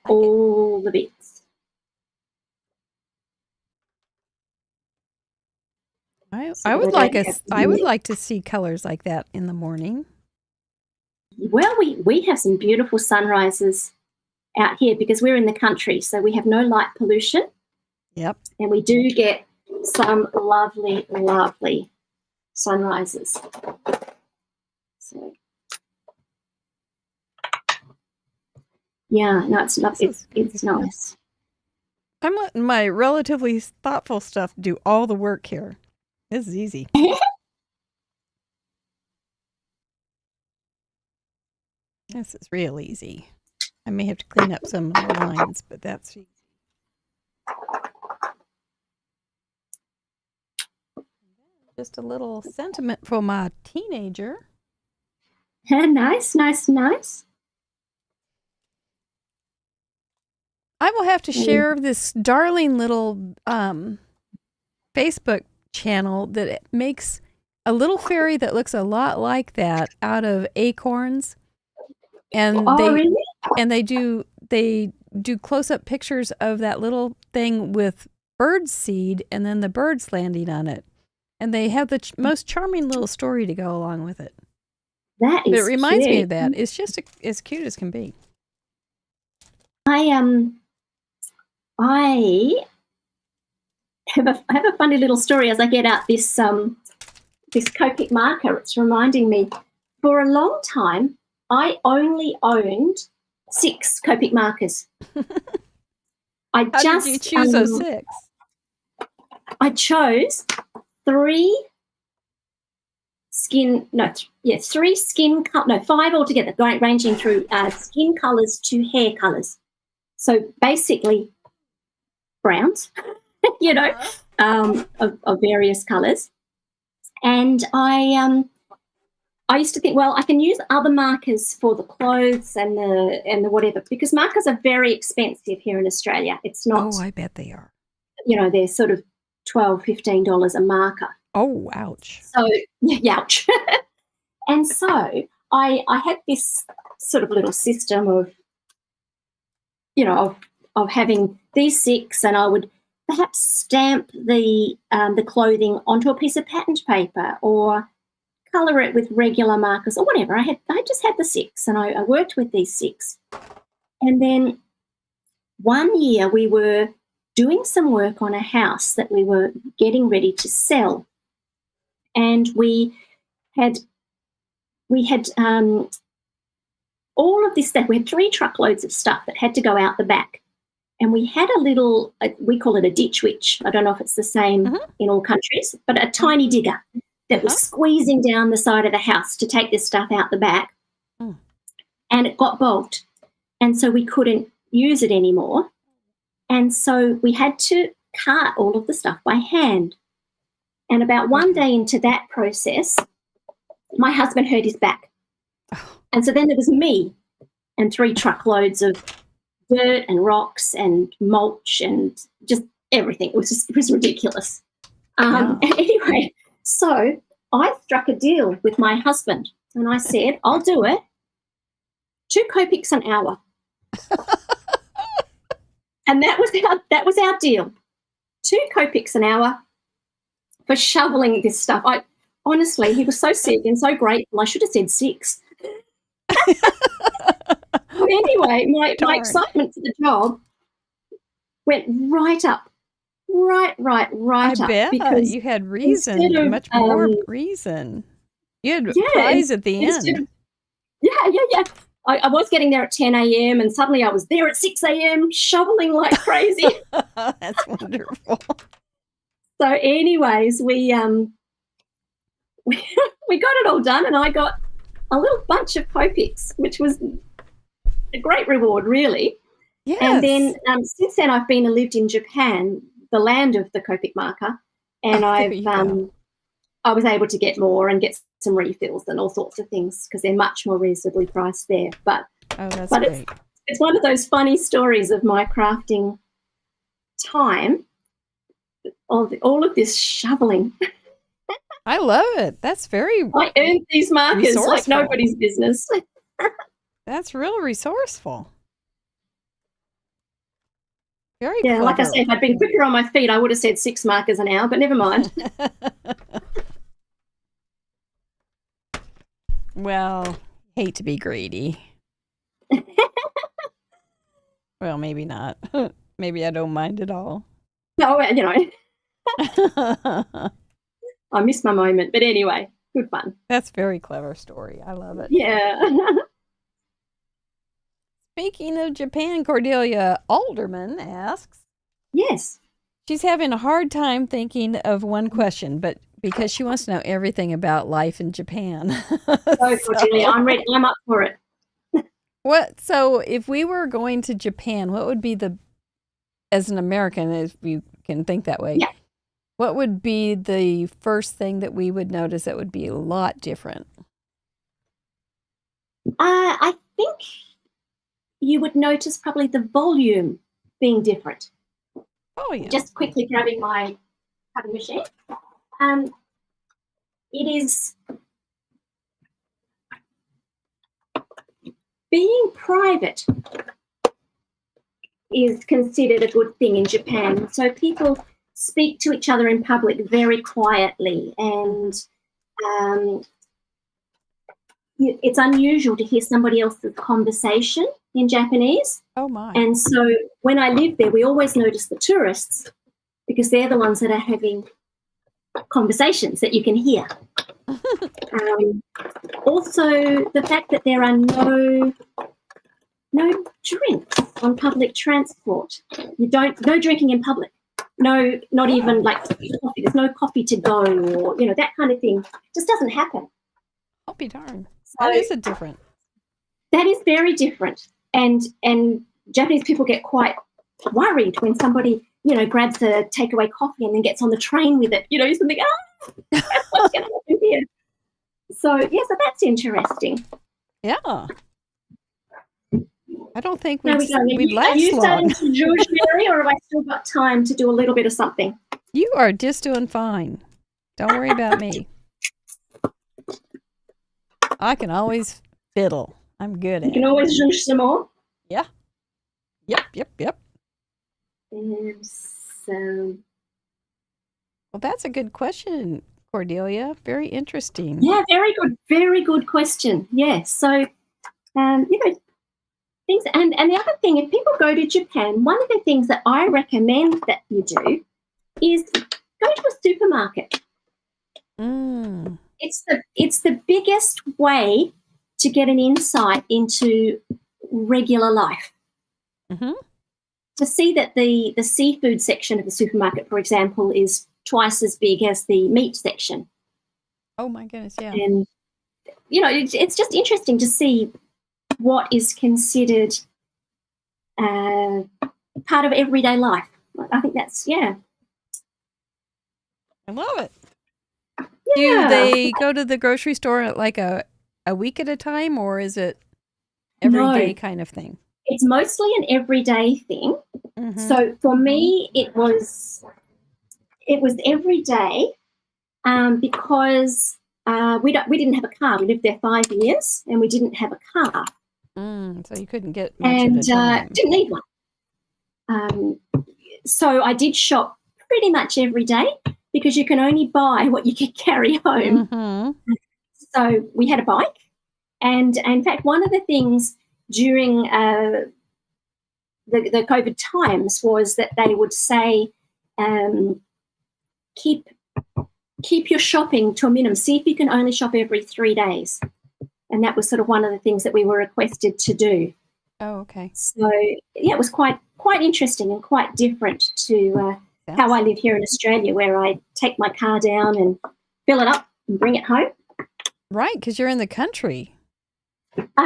All the bits. I would like to see colors like that in the morning. Well, we have some beautiful sunrises out here because we're in the country, so we have no light pollution. Yep. And we do get some lovely, lovely sunrises. So, yeah, no, it's nice. I'm letting my relatively thoughtful stuff do all the work here. This is easy. This is real easy. I may have to clean up some of the lines, but that's easy. Just a little sentiment for my teenager. Nice, nice, nice. I will have to share this darling little Facebook channel that it makes a little fairy that looks a lot like that out of acorns. And they do close-up pictures of that little thing with bird seed and then the birds landing on it. And they have the most charming little story to go along with it. That is But it reminds cute. me of that. It's just as cute as can be. I have a funny little story as I get out this Copic marker. It's reminding me, for a long time, I only owned 6 Copic markers. How did you choose those 6? I chose 3 5 altogether, ranging through skin colours to hair colours. So basically browns, of various colours. And I used to think, well, I can use other markers for the clothes and the whatever, because markers are very expensive here in Australia. It's not. Oh, I bet they are. They're sort of $12, $15 a marker. Oh, ouch. So, ouch. And so I had this sort of little system of, of having these 6, and I would perhaps stamp the clothing onto a piece of patterned paper or colour it with regular markers or whatever. I just had the 6, and I worked with these 6. And then one year we were doing some work on a house that we were getting ready to sell, and we had all of this stuff. We had 3 truckloads of stuff that had to go out the back. And we had a little, we call it a ditch witch. I don't know if it's the same in all countries, but a tiny digger that was squeezing down the side of the house to take this stuff out the back. And it got bogged. And so we couldn't use it anymore. And so we had to cart all of the stuff by hand. And about one day into that process, my husband hurt his back. And so then there was me and 3 truckloads of dirt and rocks and mulch and just everything. It was ridiculous. Anyway, so I struck a deal with my husband, and I said, I'll do it. 2 Copics an hour. And that was our deal. 2 Copics an hour for shoveling this stuff. Honestly, he was so sick and so grateful. I should have said 6. Anyway, my excitement for the job went right up, right up. I bet because you had reason, much more reason. You had a prize at the end. Yeah. I was getting there at 10 a.m. and suddenly I was there at 6 a.m. shoveling like crazy. That's wonderful. So anyways, we got it all done, and I got a little bunch of Copics, which was a great reward, really. Yes. And then since then, I've lived in Japan, the land of the Copic marker, and there you go. I was able to get more and get some refills and all sorts of things because they're much more reasonably priced there. But That's but great. it's one of those funny stories of my crafting time, all of this shoveling. I love it. That's very I earned these markers like resourceful. nobody's business. That's real resourceful. Very Yeah, clever. like I say, if I'd been quicker on my feet, I would have said 6 markers an hour, but never mind. Well, hate to be greedy. Well, maybe not. Maybe I don't mind at all. No, I missed my moment. But anyway, good fun. That's a very clever story. I love it. Yeah. Speaking of Japan, Cordelia Alderman asks, Yes. she's having a hard time thinking of one question, but because she wants to know everything about life in Japan. So, Cordelia, I'm ready. I'm up for it. So if we were going to Japan, what would be as an American, if you can think that way, Yeah. what would be the first thing that we would notice that would be a lot different? I think you would notice probably the volume being different. Oh, yeah. Just quickly grabbing my cutting machine. It is being private is considered a good thing in Japan. So people speak to each other in public very quietly, and it's unusual to hear somebody else's conversation in Japanese. Oh, my. And so when I lived there, we always noticed the tourists because they're the ones that are having conversations that you can hear. Also, the fact that there are no drinks on public transport. No drinking in public. No, not even like coffee. There's no coffee to go, or that kind of thing. It just doesn't happen. I'll be darned. So That is a different. that is very different, and Japanese people get quite worried when somebody grabs a takeaway coffee and then gets on the train with it. Something. What's going to happen here? So so that's interesting. Yeah. I don't think There we'd we go. last Are you long. starting to judge, Mary, or have I still got time to do a little bit of something? You are just doing fine. Don't worry about me. I can always fiddle. I'm good You at can it. always judge some more. Yeah. Yep. And so, Well, that's a good question, Cordelia. Very interesting. yeah, very good question. Yes. So, things, and the other thing, if people go to Japan, one of the things that I recommend that you do is go to a supermarket. Mm. It's the biggest way to get an insight into regular life. Mm-hmm. To see that the seafood section of the supermarket, for example, is twice as big as the meat section. Oh, my goodness, yeah. And, it's just interesting to see what is considered part of everyday life. I think that's, I love it. Yeah. Do they go to the grocery store at like a week at a time, or is it everyday kind of thing? It's mostly an everyday thing. Mm-hmm. So for me, it was every day because we didn't have a car. We lived there 5 years, and we didn't have a car, So you couldn't get much and at a time. didn't need one. So I did shop pretty much every day because you can only buy what you can carry home. Mm-hmm. So we had a bike, and in fact, one of the things during the COVID times was that they would say, keep your shopping to a minimum. See if you can only shop every 3 days. And that was sort of one of the things that we were requested to do. Oh, okay. So, it was quite interesting and quite different to how I live here in Australia, where I take my car down and fill it up and bring it home. Right, because you're in the country.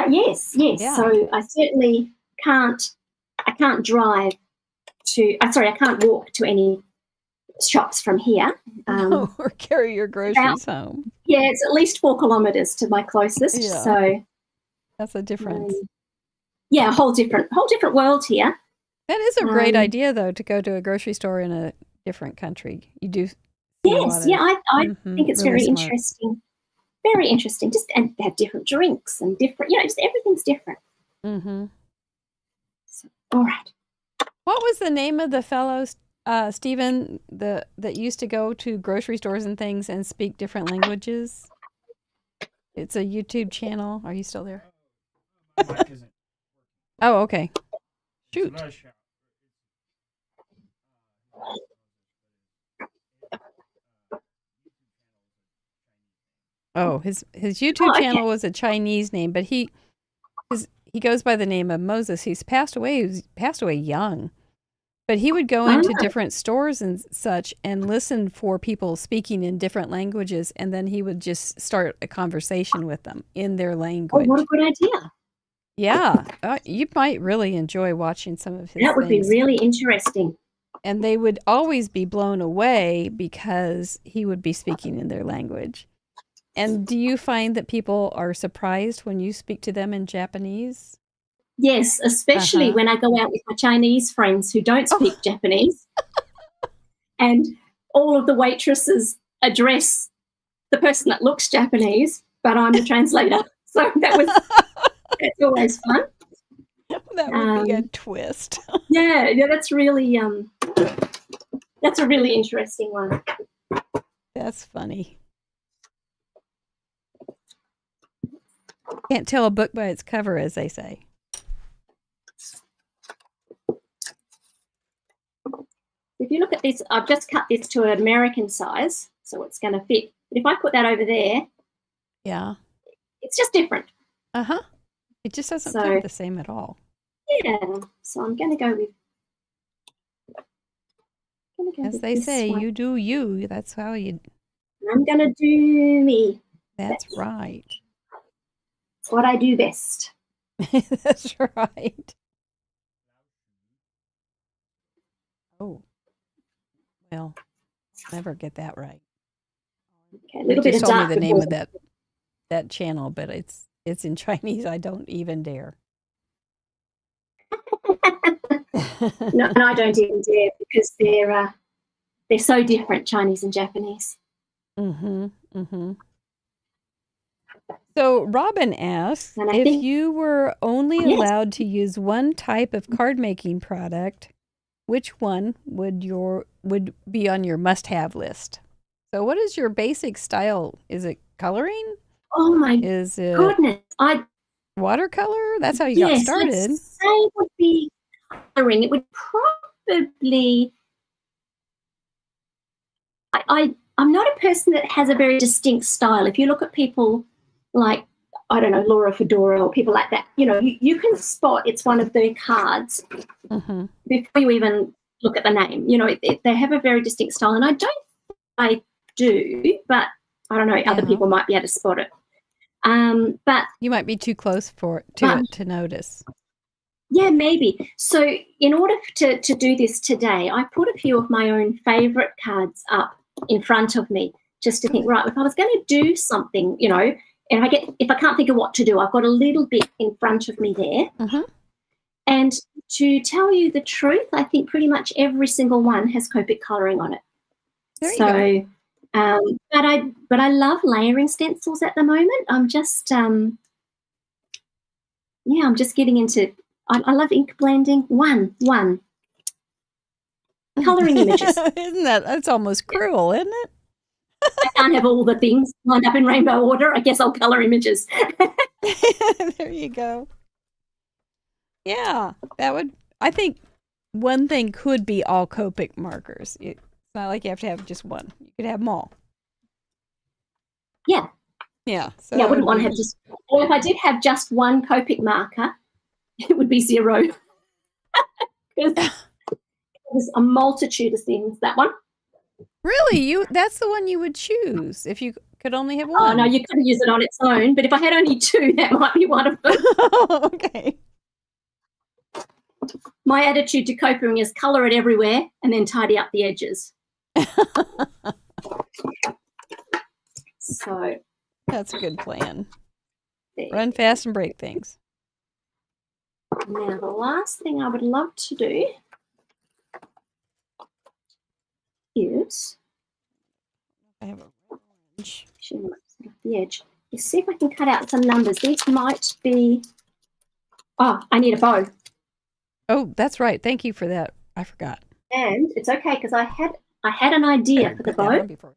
Yes. Yeah. So I certainly can't I can't drive to. I can't walk to any shops from here. Or carry your groceries home. Yeah, it's at least 4 kilometres to my closest. Yeah. So that's a difference. Yeah, a whole different world here. That is a great idea, though, to go to a grocery store in a different country. You do. Yes, I think it's really very smart. interesting. Very interesting. Just and they have different drinks and different, just everything's different. Mm-hmm. So, all right. What was the name of the fellow, Stephen, that used to go to grocery stores and things and speak different languages? It's a YouTube channel. Are you still there? Oh, okay. Shoot. Oh, his YouTube channel was a Chinese name, but he goes by the name of Moses. He's passed away. He passed away young. But he would go into different stores and such and listen for people speaking in different languages, and then he would just start a conversation with them in their language. Oh, what a good idea. Yeah. You might really enjoy watching some of his That would things. be really interesting. And they would always be blown away because he would be speaking in their language. And do you find that people are surprised when you speak to them in Japanese? Yes, especially when I go out with my Chinese friends who don't speak Japanese. And all of the waitresses address the person that looks Japanese, but I'm the translator. So that's always fun. That would be a twist. Yeah, that's really that's a really interesting one. That's funny. Can't tell a book by its cover, as they say. If you look at this, I've just cut this to an American size, so it's going to fit. But if I put that over there, yeah, it's just different. It just doesn't feel the same at all. Yeah, so I'm going to go with. As they say, you do you. That's how you. I'm going to do me. That's right. It's what I do best. That's right. Oh. Well, never get that right. Okay, a little bit of told dark me the name of that channel, but it's in Chinese. I don't even dare. No, I don't even dare because they're so different, Chinese and Japanese. So Robin asks, if you were only allowed to use one type of card making product, which one would be on your must-have list? So what is your basic style? Is it coloring? Oh my is it goodness. Watercolor? That's how you got started. I'd say it would be coloring. It would probably I'm not a person that has a very distinct style. If you look at people like, I don't know, Laura Fedora or people like that, you can spot it's one of their cards before you even look at the name. They have a very distinct style, and I do, but I don't know, other people might be able to spot it. But you might be too close to it to notice. Yeah, maybe. So in order to do this today, I put a few of my own favourite cards up in front of me just to think, right, if I was going to do something, and if I can't think of what to do, I've got a little bit in front of me there. And to tell you the truth, I think pretty much every single one has Copic colouring on it. There you go. But I love layering stencils at the moment. I'm just I'm just getting into. I love ink blending. One colouring images. That's almost cruel, isn't it? I can't have all the things lined up in rainbow order. I guess I'll colour images. There you go. Yeah, I think one thing could be all Copic markers. It's not like you have to have just one. You could have them all. Yeah. Yeah. So I wouldn't want to have just, or if I did have just one Copic marker, it would be 0. Because there's a multitude of things, that one. Really? That's the one you would choose if you could only have one? Oh, no, you couldn't use it on its own. But if I had only 2, that might be one of them. Okay. My attitude to coping is colour it everywhere and then tidy up the edges. So That's a good plan. there. Run fast and break things. Now the last thing I would love to do is I have a orange. actually might set off the edge. Let's see if I can cut out some numbers. These might be. Oh, I need a bow, Oh, that's right. Thank you for that. I forgot. and it's okay because I had an idea for the Put that bow, on before.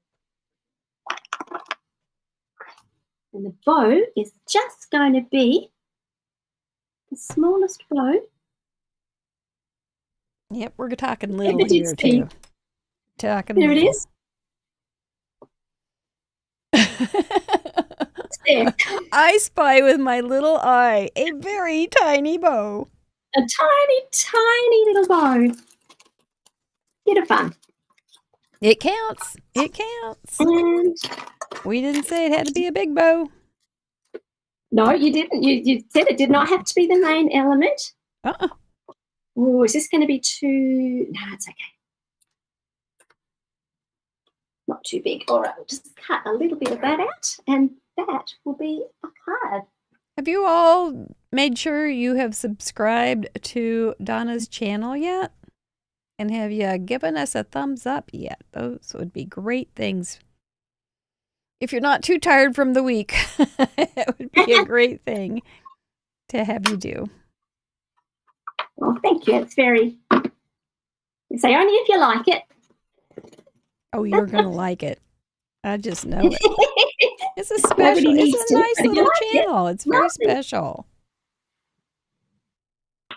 and the bow is just going to be the smallest bow. Yep, we're talking little but here it's the- too. Talking There it little. is. There. I spy with my little eye a very tiny bow. A tiny, tiny little bow. Bit of fun. It counts. It counts. And We didn't say it had to be a big bow. no, you didn't. You said it did not have to be the main element. Uh-uh. Oh, is this going to be too? No, it's okay. Not too big. All right, we'll just cut a little bit of that out, and that will be a card. Have you all made sure you have subscribed to Donna's channel yet? And have you given us a thumbs up yet? Those would be great things. If you're not too tired from the week, it would be a great thing to have you do. Well, thank you. It's very. You say only if you like it. Oh, you're going to like it. I just know it. It's a Nobody special, needs it's a to, nice but if you little like it, channel. It's very love it. special.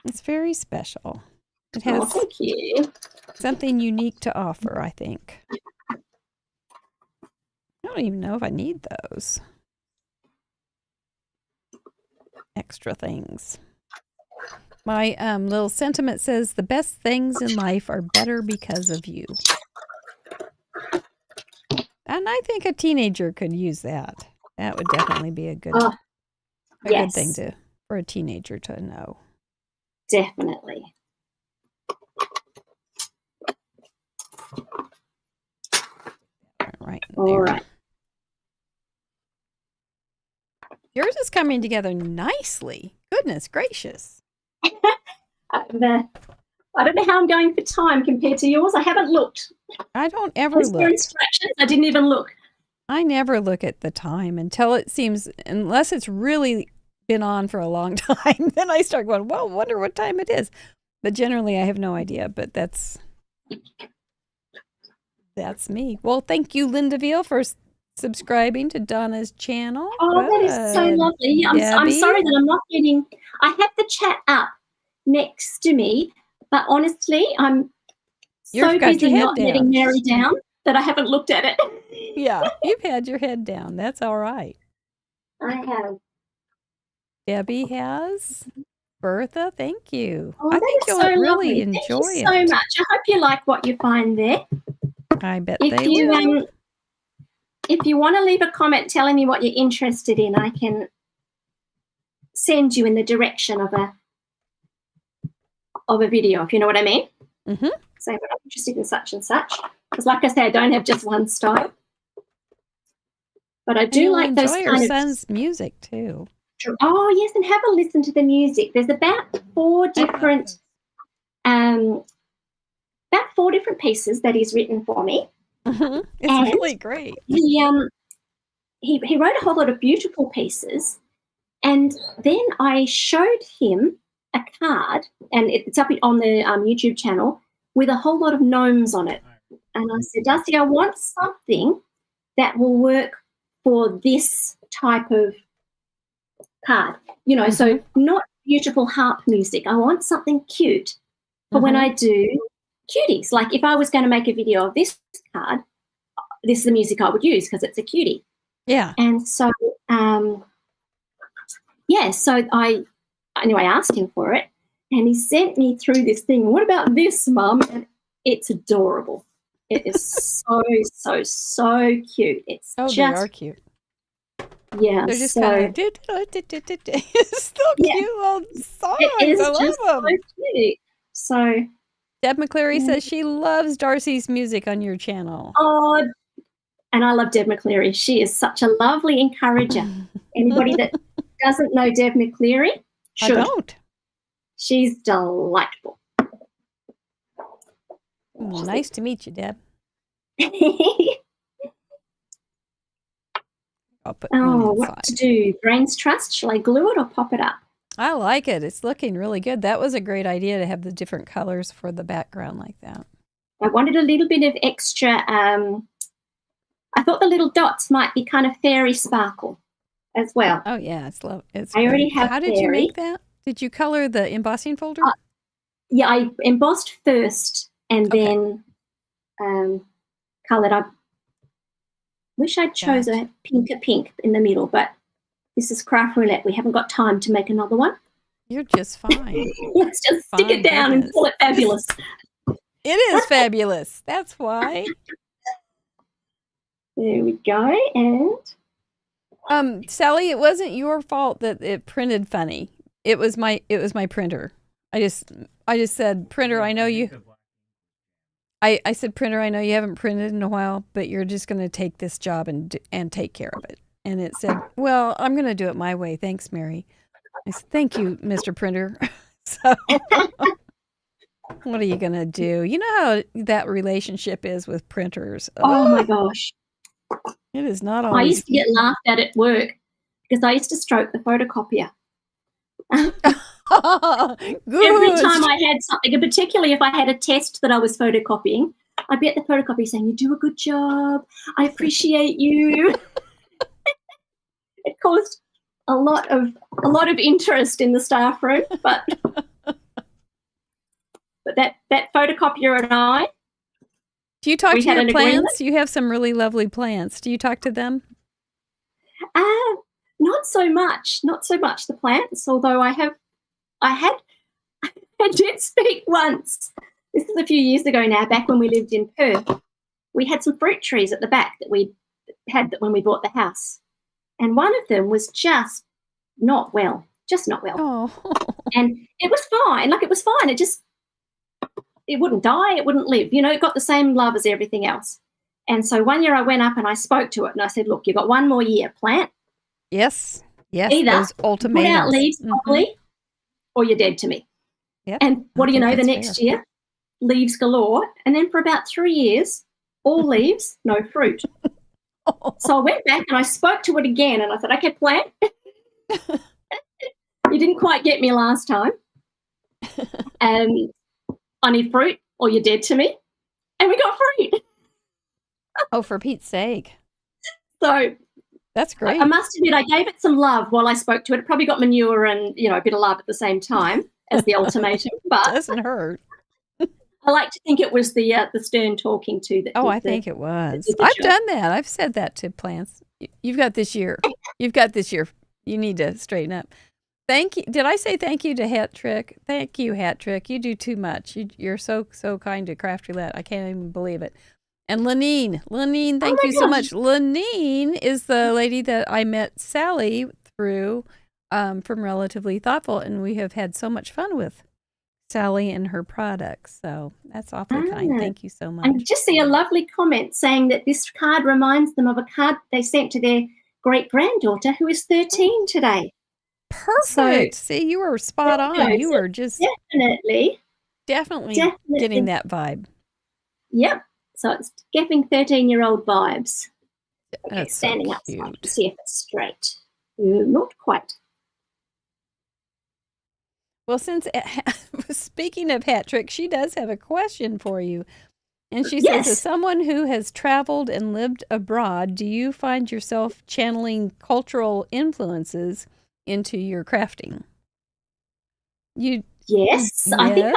It's very special. It Oh, has thank you. something unique to offer, I think. I don't even know if I need those extra things. My little sentiment says the best things in life are better because of you. And I think a teenager could use that. That would definitely be a good, Oh, good thing yes. for a teenager to know. Definitely. Right in All there. right. Yours is coming together nicely. Goodness gracious. I don't know how I'm going for time compared to yours. I haven't looked. I don't ever As for look. instructions, I didn't even look. I never look at the time until it seems, unless it's really been on for a long time, then I start going, well, wonder what time it is. But generally, I have no idea. But that's me. Well, thank you, Linda Veal, for subscribing to Donna's channel. Oh, that is so Good. lovely. I'm Debbie? sorry that I'm not getting. I have the chat up next to me, but honestly, I'm You've so got your busy head not down. getting Mary down that I haven't looked at it. Yeah, you've had your head down. That's all right. I have. Debbie has. Bertha, thank you. Oh, I that think is you'll so really lovely. enjoy Thank you so it. much. I hope you like what you find there. I bet If they you will. if you want to leave a comment telling me what you're interested in, I can send you in the direction of a video, if you know what I mean. Mm-hmm. Say, but I'm interested in such and such. Because like I say, I don't have just one style. But I do You'll like those enjoy your kind of. son's music too. Oh, yes, and have a listen to the music. There's about four different pieces that he's written for me. It's And really great. He wrote a whole lot of beautiful pieces, and then I showed him a card, and it's up on the YouTube channel with a whole lot of gnomes on it. And I said, Dusty, I want something that will work for this type of card. You know, so not beautiful harp music. I want something cute for when I do cuties. Like if I was going to make a video of this card, this is the music I would use because it's a cutie. Yeah. And so, so I asked him for it, and he sent me through this thing. What about this, Mum? And it's adorable. It is so, so, so cute. It's Oh, just they are cute. Yeah, They're just so kind of it's still yeah, cute little songs. it is I just love so them. cute. So, Deb McCleary mm, says she loves Darcy's music on your channel. oh, and I love Deb McCleary. She is such a lovely encourager. Anybody that doesn't know Deb McCleary I should. don't. She's delightful. Nice to meet you, Deb. I'll put one Oh, what inside. to do? Brains trust? Shall I glue it or pop it up? I like it. It's looking really good. That was a great idea to have the different colors for the background like that. I wanted a little bit of extra. I thought the little dots might be kind of fairy sparkle as well. Oh yeah, it's I already great. have How did you fairy. make that? Did you color the embossing folder? Yeah, I embossed first and Okay. then coloured. I wish I'd chose a pinker pink in the middle, but this is craft roulette. We haven't got time to make another one. You're just fine. Let's just stick Fine, it down and goodness. call it fabulous. It is fabulous. That's why. There we go. And Sally, it wasn't your fault that it printed funny. It was my printer. I just said, printer, I know you. I said, printer, I know you haven't printed in a while, but you're just going to take this job and take care of it. And it said, well, I'm going to do it my way. Thanks, Mary. I said, thank you, Mr. Printer. So what are you going to do? You know how that relationship is with printers. oh my gosh. It is not I always. used to get laughed at work because I used to stroke the photocopier. Good. Every time I had something, and particularly if I had a test that I was photocopying, I'd be at the photocopy saying, you do a good job. I appreciate you. It caused a lot of interest in the staff room, but that photocopier and I. Do you talk We to had your an agreement. plants? You have some really lovely plants. Do you talk to them? Not so much the plants, although I did speak once. This is a few years ago now, back when we lived in Perth. We had some fruit trees at the back that we had when we bought the house. And one of them was just not well. Oh, And it was fine. Like, it was fine. It wouldn't die. It wouldn't live. It got the same love as everything else. And so one year I went up and I spoke to it and I said, look, you've got one more year, plant. yes. Either Those put out ultimatums. leaves properly or you're dead to me. Yep. And what do you I know, think the that's next fair. year, leaves galore. And then for about 3 years, all leaves, no fruit. So I went back and I spoke to it again and I said, okay, plant. You didn't quite get me last time. I need fruit or you're dead to me. And we got fruit. Oh, for Pete's sake. So That's great. I must admit, I gave it some love while I spoke to it. It probably got manure and, a bit of love at the same time as the ultimatum. But Doesn't hurt. I like to think it was the stern talking to. Oh, I think it was. did the I've job. done that. I've said that to plants. You've got this year. You've got this year. You need to straighten up. Thank you. Did I say thank you to Hat Trick? Thank you, Hat Trick. You do too much. You're so kind to Craft Roulette. I can't even believe it. And Lenine, thank my you so much. gosh. Lenine is the lady that I met Sally through from Relatively Thoughtful, and we have had so much fun with Sally and her products. So that's awfully kind. Thank you so much. I just see a lovely comment saying that this card reminds them of a card they sent to their great-granddaughter who is 13 today. Perfect. See, you were spot on. You were just Definitely. definitely getting that vibe. Yep. So it's giving 13-year-old vibes. Okay, That's so standing up so I cute. can see if it's straight. Not quite. Well, since speaking of Hat Trick, she does have a question for you. And she says, Yes. as someone who has traveled and lived abroad, do you find yourself channeling cultural influences into your crafting? Yes, I think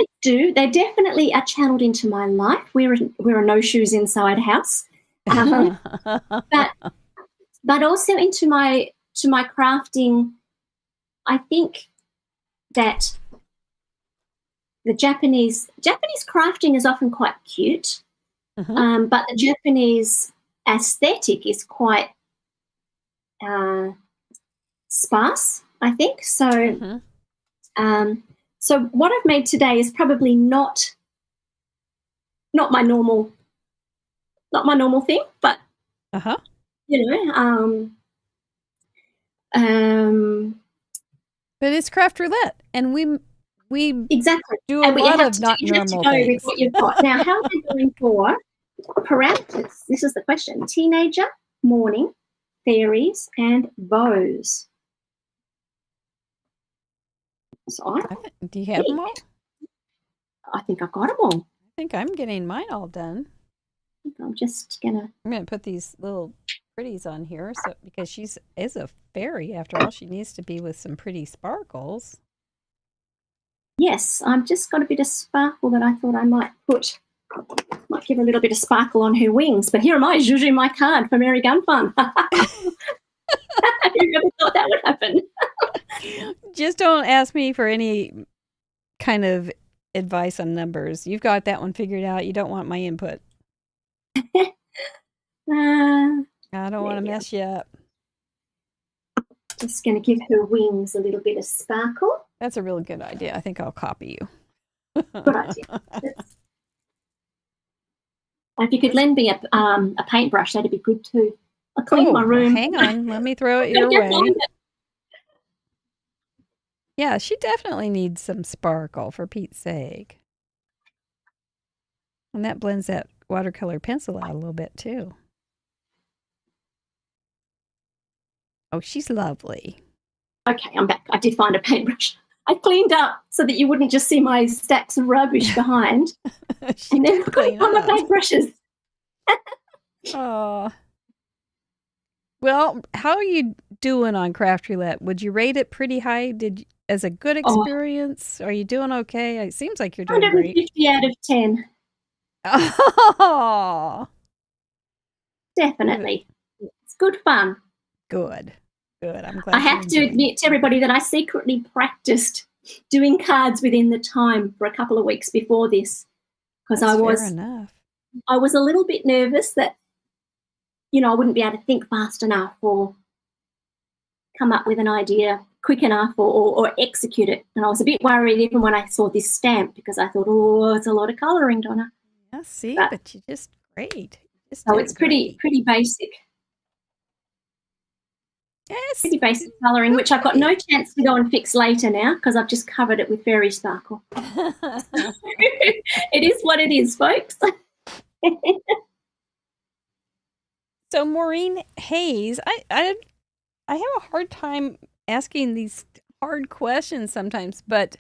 I do. They definitely are channeled into my life. We're a no shoes inside house, but also into my crafting. I think that the Japanese crafting is often quite cute, but the Japanese aesthetic is quite sparse, I think. So, Mm-hmm. so what I've made today is probably not my normal thing, but Uh-huh. you know, But it's craft roulette, and we exactly. do a And you lot have of to not you have to normal go with things. what you've got. Now, how are you doing for parameters? This is the question: teenager, morning, fairies, and bows. So Do you have them all? I think I've got them all. I think I'm getting mine all done. I'm just gonna. I'm going to put these little pretties on here, so because she's is a fairy after all. She needs to be with some pretty sparkles. Yes, I've just got a bit of sparkle that I thought I might give a little bit of sparkle on her wings. But here am I, using my card for Merry Gun Fun. Who never thought that would happen? Just don't ask me for any kind of advice on numbers. You've got that one figured out. You don't want my input. I don't want to mess you up. Just going to give her wings a little bit of sparkle. That's a really good idea. I think I'll copy you. Good idea. If you could lend me a paintbrush, that'd be good too. I'll clean my room. Hang on. Let me throw it your way. Yeah, she definitely needs some sparkle, for Pete's sake. And that blends that watercolor pencil out a little bit too. Oh, she's lovely. Okay, I'm back. I did find a paintbrush. I cleaned up so that you wouldn't just see my stacks of rubbish behind. And then I put on my paintbrushes. Oh. Well, how are you doing on Craft Roulette? Would you rate it pretty high? As a good experience? Are you doing okay? It seems like you're doing great. 150 out of 10. Oh. Definitely. It's good fun. Good. I'm glad. I have to admit to everybody that I secretly practiced doing cards within the time for a couple of weeks before this, because I was a little bit nervous that, I wouldn't be able to think fast enough or come up with an idea quick enough or execute it. And I was a bit worried even when I saw this stamp, because I thought, it's a lot of colouring, Donna. Yeah, see, but you're just great. So it's pretty basic. Yes. Pretty basic colouring, which I've got no chance to go and fix later now because I've just covered it with fairy sparkle. It is what it is, folks. So Maureen Hayes, I have a hard time asking these hard questions sometimes, but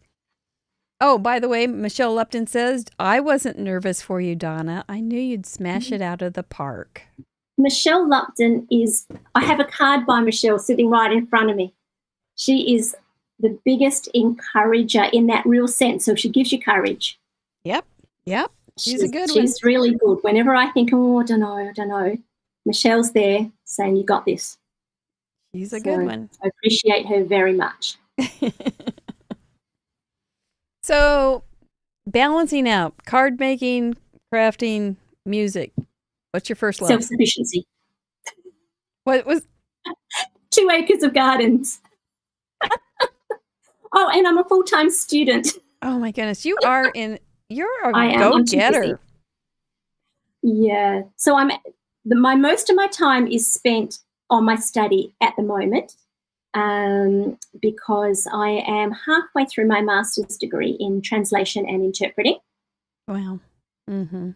by the way, Michelle Lupton says, I wasn't nervous for you, Donna. I knew you'd smash it out of the park. Michelle Lupton I have a card by Michelle sitting right in front of me. She is the biggest encourager in that real sense. So she gives you courage. Yep. She's a good one. She's really good. Whenever I think, I don't know, Michelle's there saying, you got this. She's a good one. I appreciate her very much. So balancing out card making, crafting, music. What's your first love? Self-sufficiency. What was 2 acres of gardens. And I'm a full-time student. Oh my goodness. You're a go-getter. Yeah. So most of my time is spent on my study at the moment, because I am halfway through my master's degree in translation and interpreting. Wow. Mm-hmm.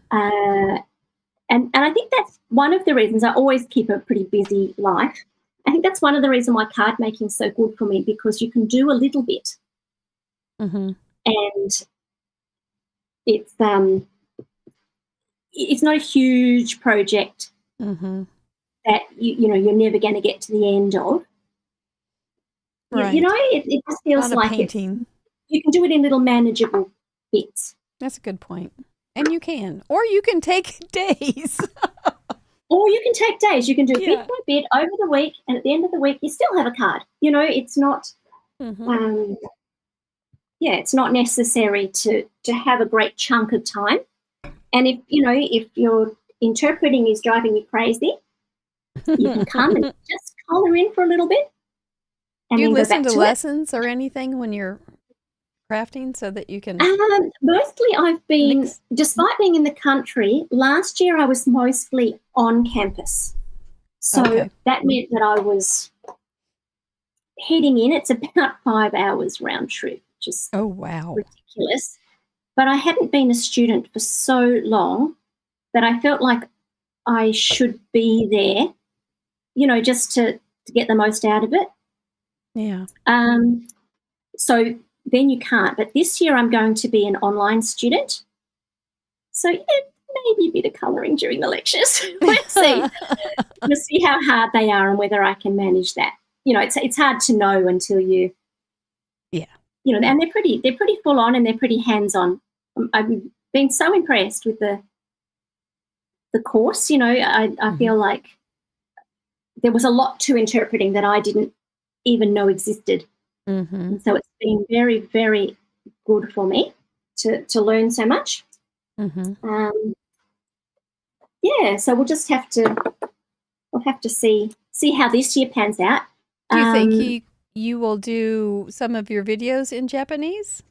And I think that's one of the reasons I always keep a pretty busy life. I think that's one of the reasons why card making is so good for me, because you can do a little bit. Mm-hmm. And it's not a huge project that you're never going to get to the end of. Right. It just feels like painting. You can do it in little manageable bits. That's a good point. And you can. Or you can take days. You can do bit by bit over the week, and at the end of the week, you still have a card. It's not, it's not necessary to have a great chunk of time. And if your interpreting is driving you crazy, you can come and just color in for a little bit. And Do you then go listen back to it. lessons or anything when you're crafting so that you can Mostly I've been, mix? despite being in the country, last year I was mostly on campus. So Okay. that meant that I was heading in. It's about 5 hours round trip, just Oh, wow. ridiculous. But I hadn't been a student for so long that I felt like I should be there, just to get the most out of it. Yeah. So then you can't. But this year I'm going to be an online student. So maybe a bit of colouring during the lectures. Let's see. We'll see how hard they are and whether I can manage that. It's hard to know until you. Yeah. And they're pretty full on and they're pretty hands on. I've been so impressed with the course. I feel like there was a lot to interpreting that I didn't even know existed. Mm-hmm. And so it's been very, very good for me to learn so much. Mm-hmm. So we'll have to see how this year pans out. Do you think you will do some of your videos in Japanese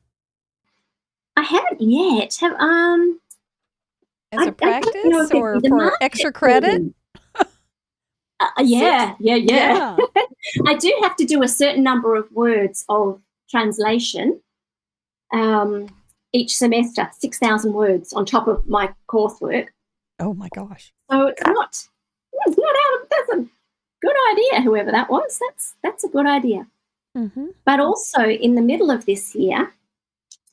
I haven't yet. as I a don't practice know if or the for market extra for credit? them. Yeah. I do have to do a certain number of words of translation each semester, 6,000 words on top of my coursework. Oh my gosh. So it's not out of, that's a good idea, whoever that was. That's a good idea. Mm-hmm. But also in the middle of this year,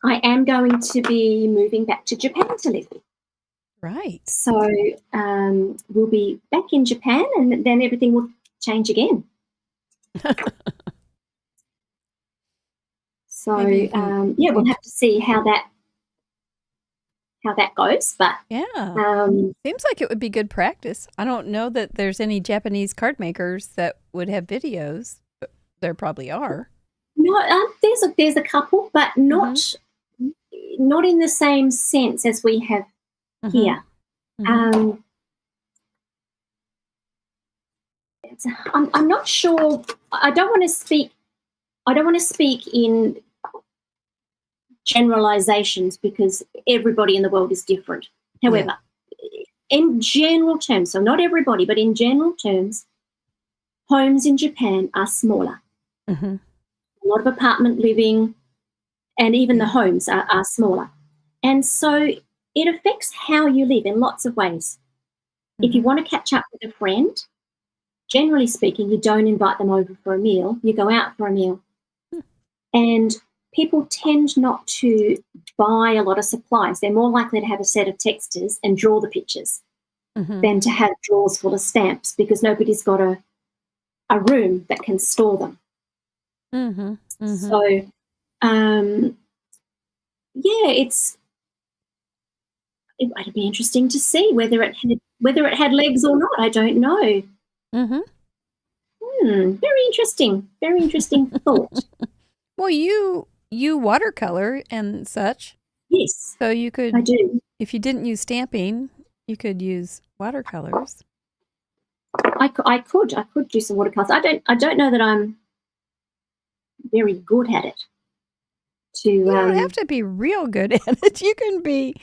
I am going to be moving back to Japan to live. Right. So we'll be back in Japan and then everything will change again. So, we'll have to see how that goes. But Yeah. Seems like it would be good practice. I don't know that there's any Japanese card makers that would have videos, but there probably are. no, there's a couple, but not in the same sense as we have here. Mhm. I'm not sure. I don't want to speak in generalizations because everybody in the world is different. However, in general terms, so not everybody, but in general terms, homes in Japan are smaller. Mm-hmm. A lot of apartment living, and even the homes are smaller. And so it affects how you live in lots of ways. If you want to catch up with a friend, generally speaking, you don't invite them over for a meal. You go out for a meal. And people tend not to buy a lot of supplies. They're more likely to have a set of texters and draw the pictures than to have drawers full of stamps because nobody's got a room that can store them. So, it'd be interesting to see whether it had legs or not. I don't know. Very interesting. Very interesting thought. Well, you watercolor and such. Yes, So you could, I do. if you didn't use stamping, you could use watercolors. I could do some watercolors. I don't know that I'm very good at it. You don't have to be real good at it. You can be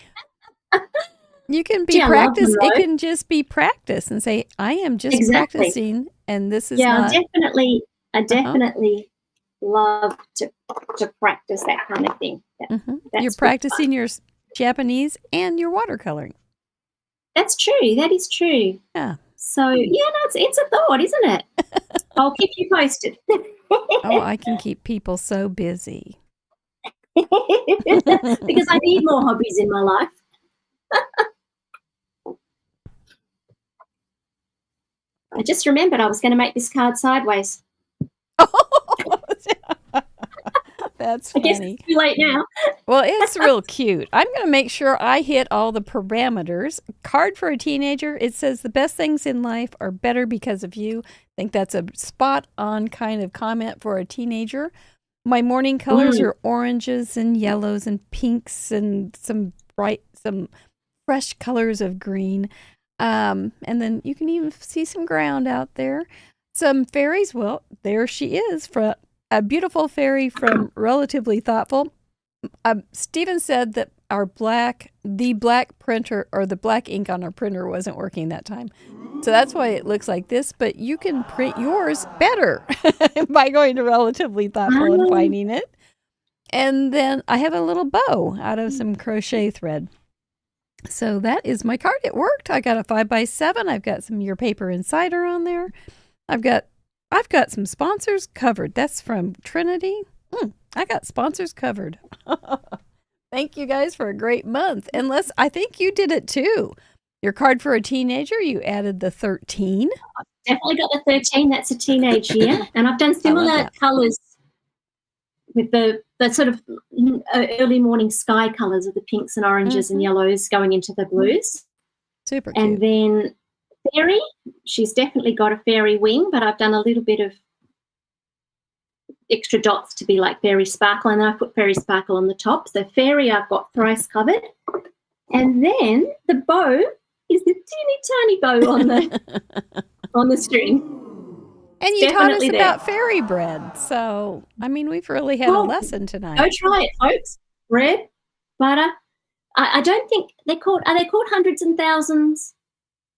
Gee, I love practice. them, It though. can just be practice and say, I am just Exactly. practicing and this is Yeah, not. I definitely love to practice that kind of thing. You're That's practicing your Japanese and your watercoloring. That's true. That is true. Yeah. So it's a thought, isn't it? I'll keep you posted. Oh, I can keep people so busy. Because I need more hobbies in my life. I just remembered I was going to make this card sideways. That's I guess funny. it's too late now. Well, it's real cute. I'm going to make sure I hit all the parameters. Card for a teenager. It says the best things in life are better because of you. I think that's a spot on kind of comment for a teenager. My morning colors are oranges and yellows and pinks and some fresh colors of green. And then you can even see some ground out there. some fairies. Well, there she is, from a beautiful fairy from Relatively Thoughtful. Stephen said that the black printer or the black ink on our printer wasn't working that time. So that's why it looks like this, but you can print yours better by going to Relatively Thoughtful and finding it. And then I have a little bow out of some crochet thread. So that is my card. It worked. I got a 5x7. I've got some Your Paper Insider on there. I've got some sponsors covered. That's from Trinity. I got sponsors covered. Thank you guys for a great month. Unless I think you did it too. Your card for a teenager, you added the 13. Definitely got the 13. That's a teenage year. And I've done similar colours with the sort of early morning sky colours of the pinks and oranges and yellows going into the blues. Super cute. And then fairy, she's definitely got a fairy wing, but I've done a little bit of extra dots to be like fairy sparkle, and then I put fairy sparkle on the top. So fairy I've got thrice covered. And then the bow is the teeny tiny bow on the string. And you taught us about fairy bread. So, I mean, we've really had a lesson tonight. Go try it, folks. Bread, butter. I don't think are they called hundreds and thousands?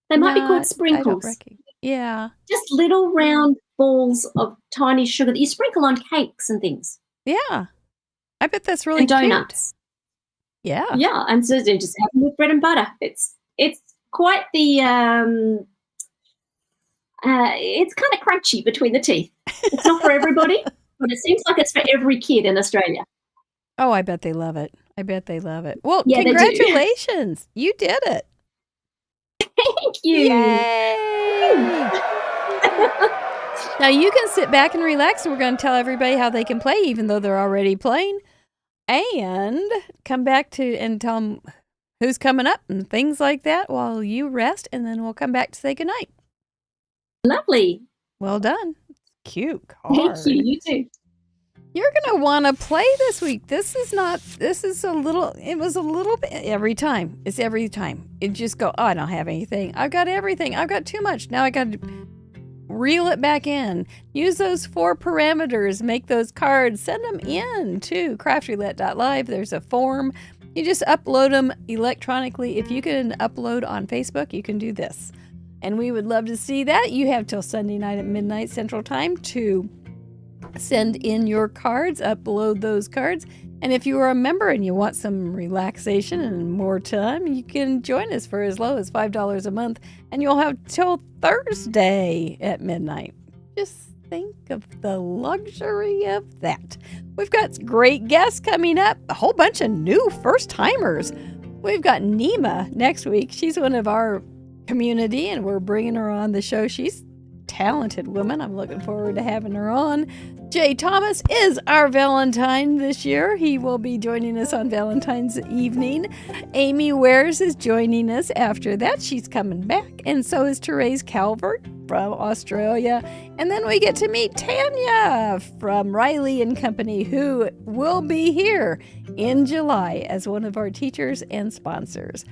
They might be called sprinkles. Yeah. Just little round balls of tiny sugar that you sprinkle on cakes and things. Yeah. I bet that's really and donuts. Cute. Yeah. Yeah. And so just have them with bread and butter. It's quite the it's kind of crunchy between the teeth. It's not for everybody, but it seems like it's for every kid in Australia. Oh, I bet they love it. I bet they love it. Well, yeah, congratulations. You did it. Thank you. Yay. Now you can sit back and relax, and we're going to tell everybody how they can play, even though they're already playing, and come back to and tell them who's coming up and things like that while you rest, and then we'll come back to say goodnight. Lovely. Well done. Cute card. Thank you. You too. You're going to want to play this week. It was a little bit every time. It's every time. It just go, oh, I don't have anything. I've got everything. I've got too much. Now I got to reel it back in. Use those 4 parameters. Make those cards. Send them in to craftroulette.live. There's a form. You just upload them electronically. If you can upload on Facebook, you can do this. And we would love to see that. You have till Sunday night at midnight Central Time to send in your cards, upload those cards. And if you are a member and you want some relaxation and more time, you can join us for as low as $5 a month, and you'll have till Thursday at midnight. Just think of the luxury of that. We've got great guests coming up, a whole bunch of new first-timers. We've got Nima next week. She's one of our community, and we're bringing her on the show. She's a talented woman. I'm looking forward to having her on. Jay Thomas is our Valentine this year. He will be joining us on Valentine's evening. Amy Wares is joining us after that. She's coming back. And so is Therese Calvert from Australia. And then we get to meet Tanya from Riley and Company, who will be here in July as one of our teachers and sponsors.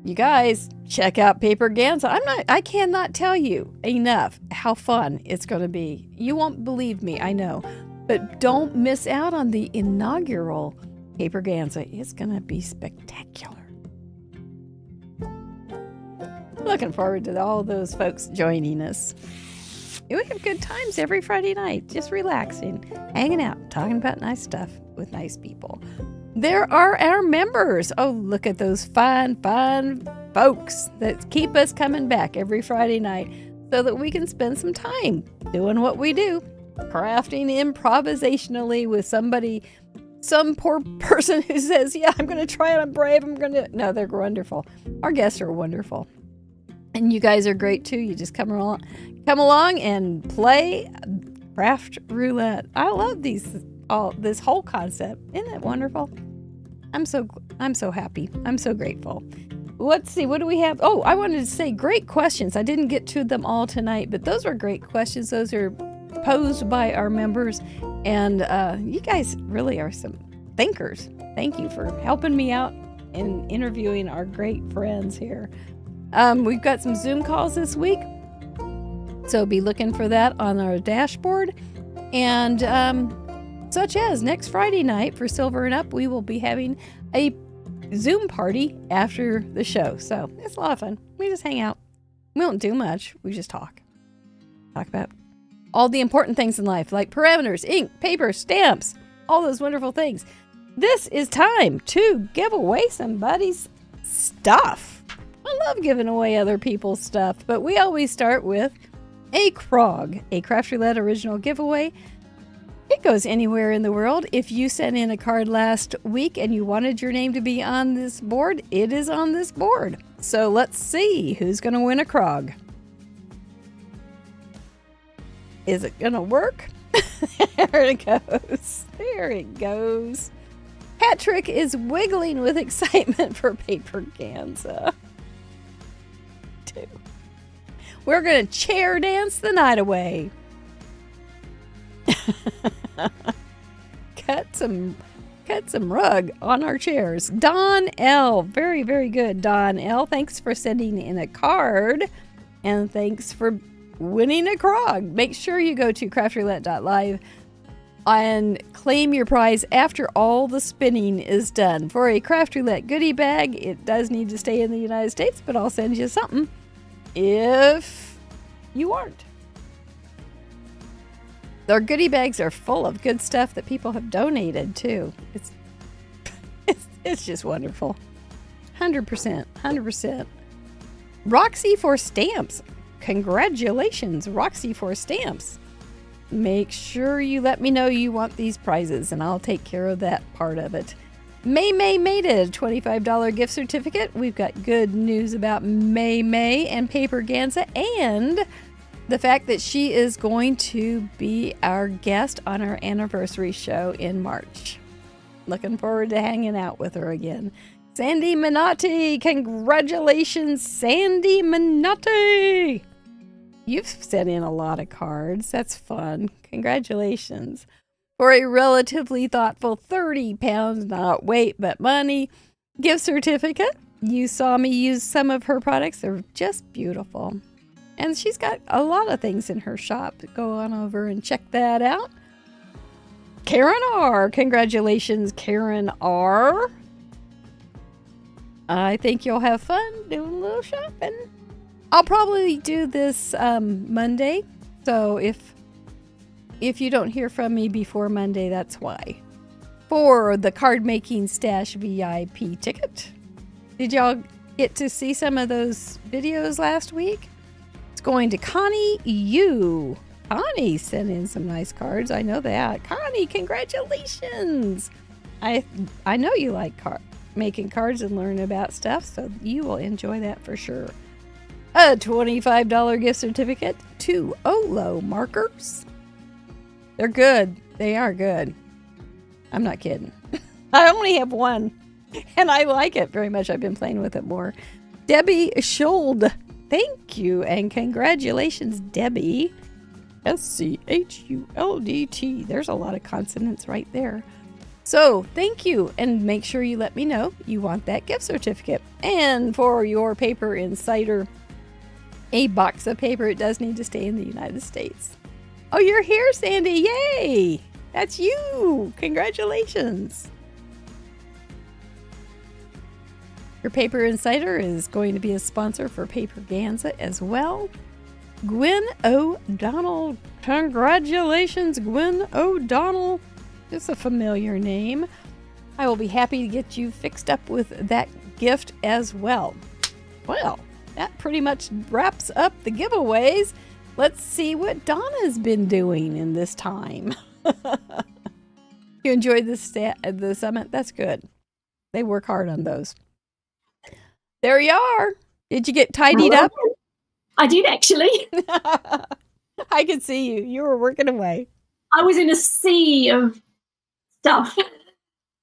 You guys, check out Paper Ganza. I cannot tell you enough how fun it's going to be. You won't believe me, I know. But don't miss out on the inaugural Paper Ganza. It's going to be spectacular. Looking forward to all those folks joining us. We have good times every Friday night, just relaxing, hanging out, talking about nice stuff with nice people. There are our members. Oh, look at those fine folks that keep us coming back every Friday night so that we can spend some time doing what we do, crafting improvisationally with some poor person who says, yeah, I'm going to try it. I'm brave. No, they're wonderful. Our guests are wonderful. And you guys are great too. You just come along and play Craft Roulette. I love this whole concept. Isn't it wonderful? I'm so happy. I'm so grateful. Let's see, what do we have? Oh, I wanted to say great questions. I didn't get to them all tonight, but those were great questions. Those are posed by our members, and you guys really are some thinkers. Thank you for helping me out in interviewing our great friends here. We've got some Zoom calls this week. So be looking for that on our dashboard. And such as next Friday night for Silver and Up, we will be having a Zoom party after the show. So it's a lot of fun. We just hang out. We don't do much. We just talk. Talk about all the important things in life, like parameters, ink, paper, stamps, all those wonderful things. This is time to give away somebody's stuff. I love giving away other people's stuff, but we always start with a Krog, a Craft Roulette original giveaway. It goes anywhere in the world. If you sent in a card last week and you wanted your name to be on this board, it is on this board. So let's see who's going to win a Krog. Is it going to work? There it goes. There it goes. Patrick is wiggling with excitement for Paper Ganza. We're going to chair dance the night away. Cut some rug on our chairs. Don L. Very, very good, Don L. Thanks for sending in a card. And thanks for winning a Krog. Make sure you go to craftroulette.live and claim your prize after all the spinning is done. For a Craft Roulette goodie bag, it does need to stay in the United States, but I'll send you something if you aren't. Our goodie bags are full of good stuff that people have donated too. It's just wonderful. 100%. Roxy for stamps. Congratulations, Roxy for stamps. Make sure you let me know you want these prizes and I'll take care of that part of it. May made it a $25 gift certificate. We've got good news about May and Paper Ganza and the fact that she is going to be our guest on our anniversary show in March. Looking forward to hanging out with her again. Sandy Minotti, congratulations, Sandy Minotti. You've sent in a lot of cards. That's fun. Congratulations. For a relatively thoughtful 30 pounds, not weight, but money, gift certificate. You saw me use some of her products. They're just beautiful. And she's got a lot of things in her shop. Go on over and check that out. Karen R. Congratulations, Karen R. I think you'll have fun doing a little shopping. I'll probably do this Monday. So if you don't hear from me before Monday, that's why. For the card making stash VIP ticket. Did y'all get to see some of those videos last week? It's going to Connie U. Connie sent in some nice cards. I know that. Connie, congratulations. I know you like making cards and learning about stuff, so you will enjoy that for sure. A $25 gift certificate to Olo markers. They're good. They are good. I'm not kidding. I only have one, and I like it very much. I've been playing with it more. Debbie Schuld. Thank you, and congratulations, Debbie. SCHULDT. There's a lot of consonants right there. So thank you, and make sure you let me know you want that gift certificate. And for your Paper Insider, a box of paper, it does need to stay in the United States. Oh, you're here, Sandy. Yay! That's you. Congratulations. Your Paper Insider is going to be a sponsor for Paper Ganza as well. Gwen O'Donnell. Congratulations, Gwen O'Donnell. It's a familiar name. I will be happy to get you fixed up with that gift as well. Well, that pretty much wraps up the giveaways. Let's see what Donna's been doing in this time. You enjoyed the summit? That's good. They work hard on those. There you are. Did you get tidied up? I did, actually. I could see you. You were working away. I was in a sea of stuff.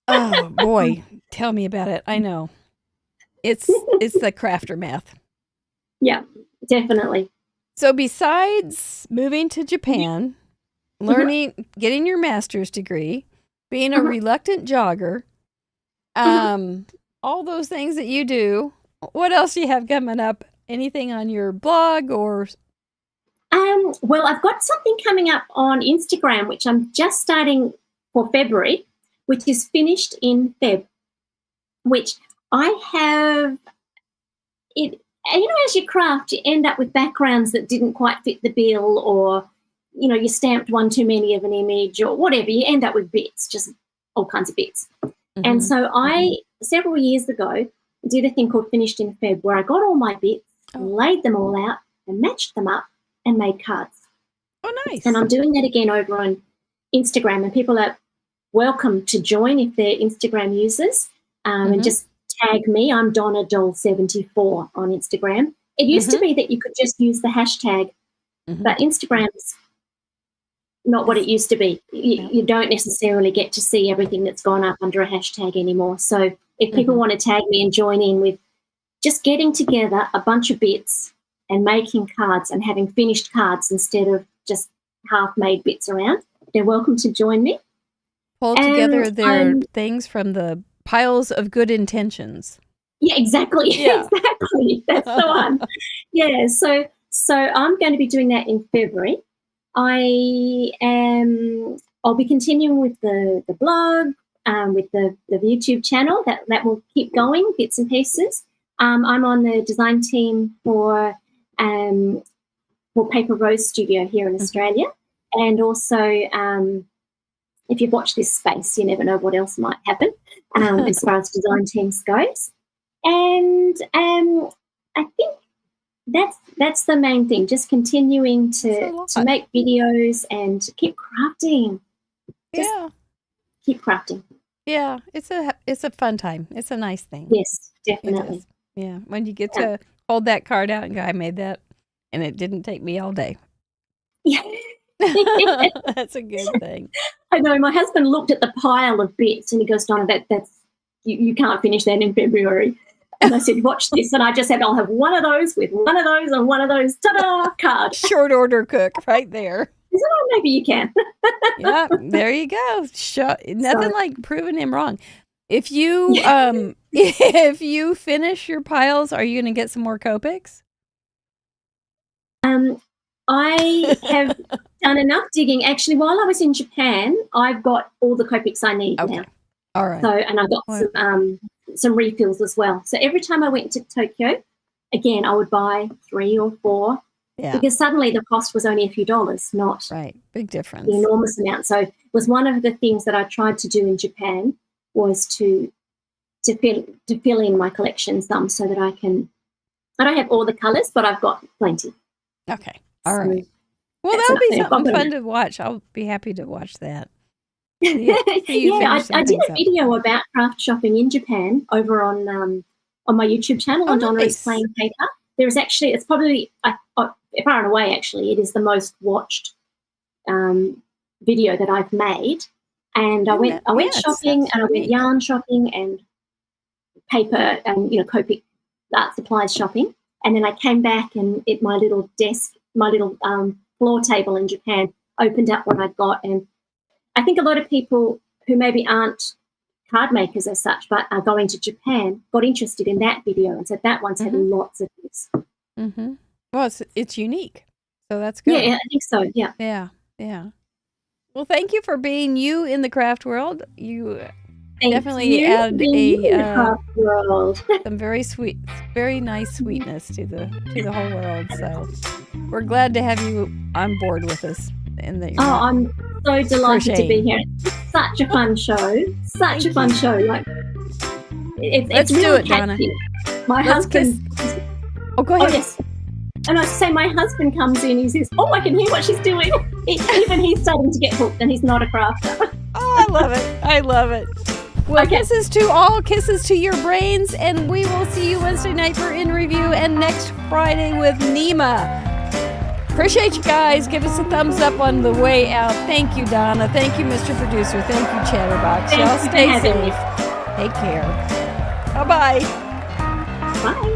Oh, boy. Tell me about it. I know. It's the crafter math. Yeah, definitely. So besides moving to Japan, learning, getting your master's degree, being a reluctant jogger, all those things that you do, what else do you have coming up? Anything on your blog or? Well, I've got something coming up on Instagram, which I'm just starting for February, which is finished in Feb, which I have it. And, as you craft, you end up with backgrounds that didn't quite fit the bill, or, you stamped one too many of an image or whatever. You end up with bits, just all kinds of bits. Mm-hmm. And so I, several years ago, did a thing called Finished in Feb, where I got all my bits, laid them all out and matched them up and made cards. Oh, nice. And I'm doing that again over on Instagram, and people are welcome to join if they're Instagram users, and just tag me. I'm Donna Doll74 on Instagram. It used to be that you could just use the hashtag, but Instagram's not what it used to be. You don't necessarily get to see everything that's gone up under a hashtag anymore. So if people want to tag me and join in with just getting together a bunch of bits and making cards and having finished cards instead of just half-made bits around, they're welcome to join me. Pull together their things from the piles of good intentions. Yeah, exactly. Yeah. Exactly. That's the one. Yeah, so I'm going to be doing that in February. I'll be continuing with the blog, with the YouTube channel. That will keep going, bits and pieces. I'm on the design team for Paper Rose Studio here in Australia, and also if you've watched this space, you never know what else might happen as far as design teams goes. And I think that's the main thing, just continuing to make videos and keep crafting. Keep crafting. Yeah, it's a fun time. It's a nice thing. Yes, definitely. Yeah, when you get to hold that card out and go, I made that, and it didn't take me all day. Yeah. That's a good thing. I know. My husband looked at the pile of bits and he goes, Donna, that's you can't finish that in February. And I said, watch this. And I just said, I'll have one of those with one of those and one of those. Ta-da! Card. Short order cook right there. He said, oh, maybe you can. Yeah, there you go. Nothing like proving him wrong. If you if you finish your piles, are you going to get some more Copics? I have done enough digging. Actually, while I was in Japan, I've got all the Copics I need now. All right. So, and I've got some refills as well. So every time I went to Tokyo, again, I would buy 3 or 4 because suddenly the cost was only a few dollars, not big difference, the enormous amount. So it was one of the things that I tried to do in Japan was to fill in my collection some so that I don't have all the colours, but I've got plenty. Okay. All right. Well, that'll be something fun to watch. I'll be happy to watch that. I did a video about craft shopping in Japan over on my YouTube channel on Donna is Playing Paper. There's actually, it's probably far and away actually, it is the most watched video that I've made. And I went shopping and I went yarn shopping and paper and Copic art supplies shopping. And then I came back and my little desk, my little floor table in Japan opened up what I'd got. And I think a lot of people who maybe aren't card makers as such but are going to Japan got interested in that video and said that one's had lots of this. Mm-hmm. Well, it's unique, so that's good. Yeah, I think so, yeah. Yeah. Well, thank you for being you in the craft world. You definitely add some very nice sweetness to the whole world. So we're glad to have you on board with us. I'm so delighted to be here. It's such a fun show. Such a fun show. Like let's do it, Donna. My husband. Oh, go ahead. Oh, yes. And I say my husband comes in. He says, "Oh, I can hear what she's doing." Even he's starting to get hooked, and he's not a crafter. Oh, I love it. Well, kisses to all, kisses to your brains, and we will see you Wednesday night for In Review and next Friday with Nima. Appreciate you guys. Give us a thumbs up on the way out. Thank you, Donna. Thank you, Mr. Producer. Thank you, Chatterbox. Y'all stay safe. Take care. Bye-bye. Bye.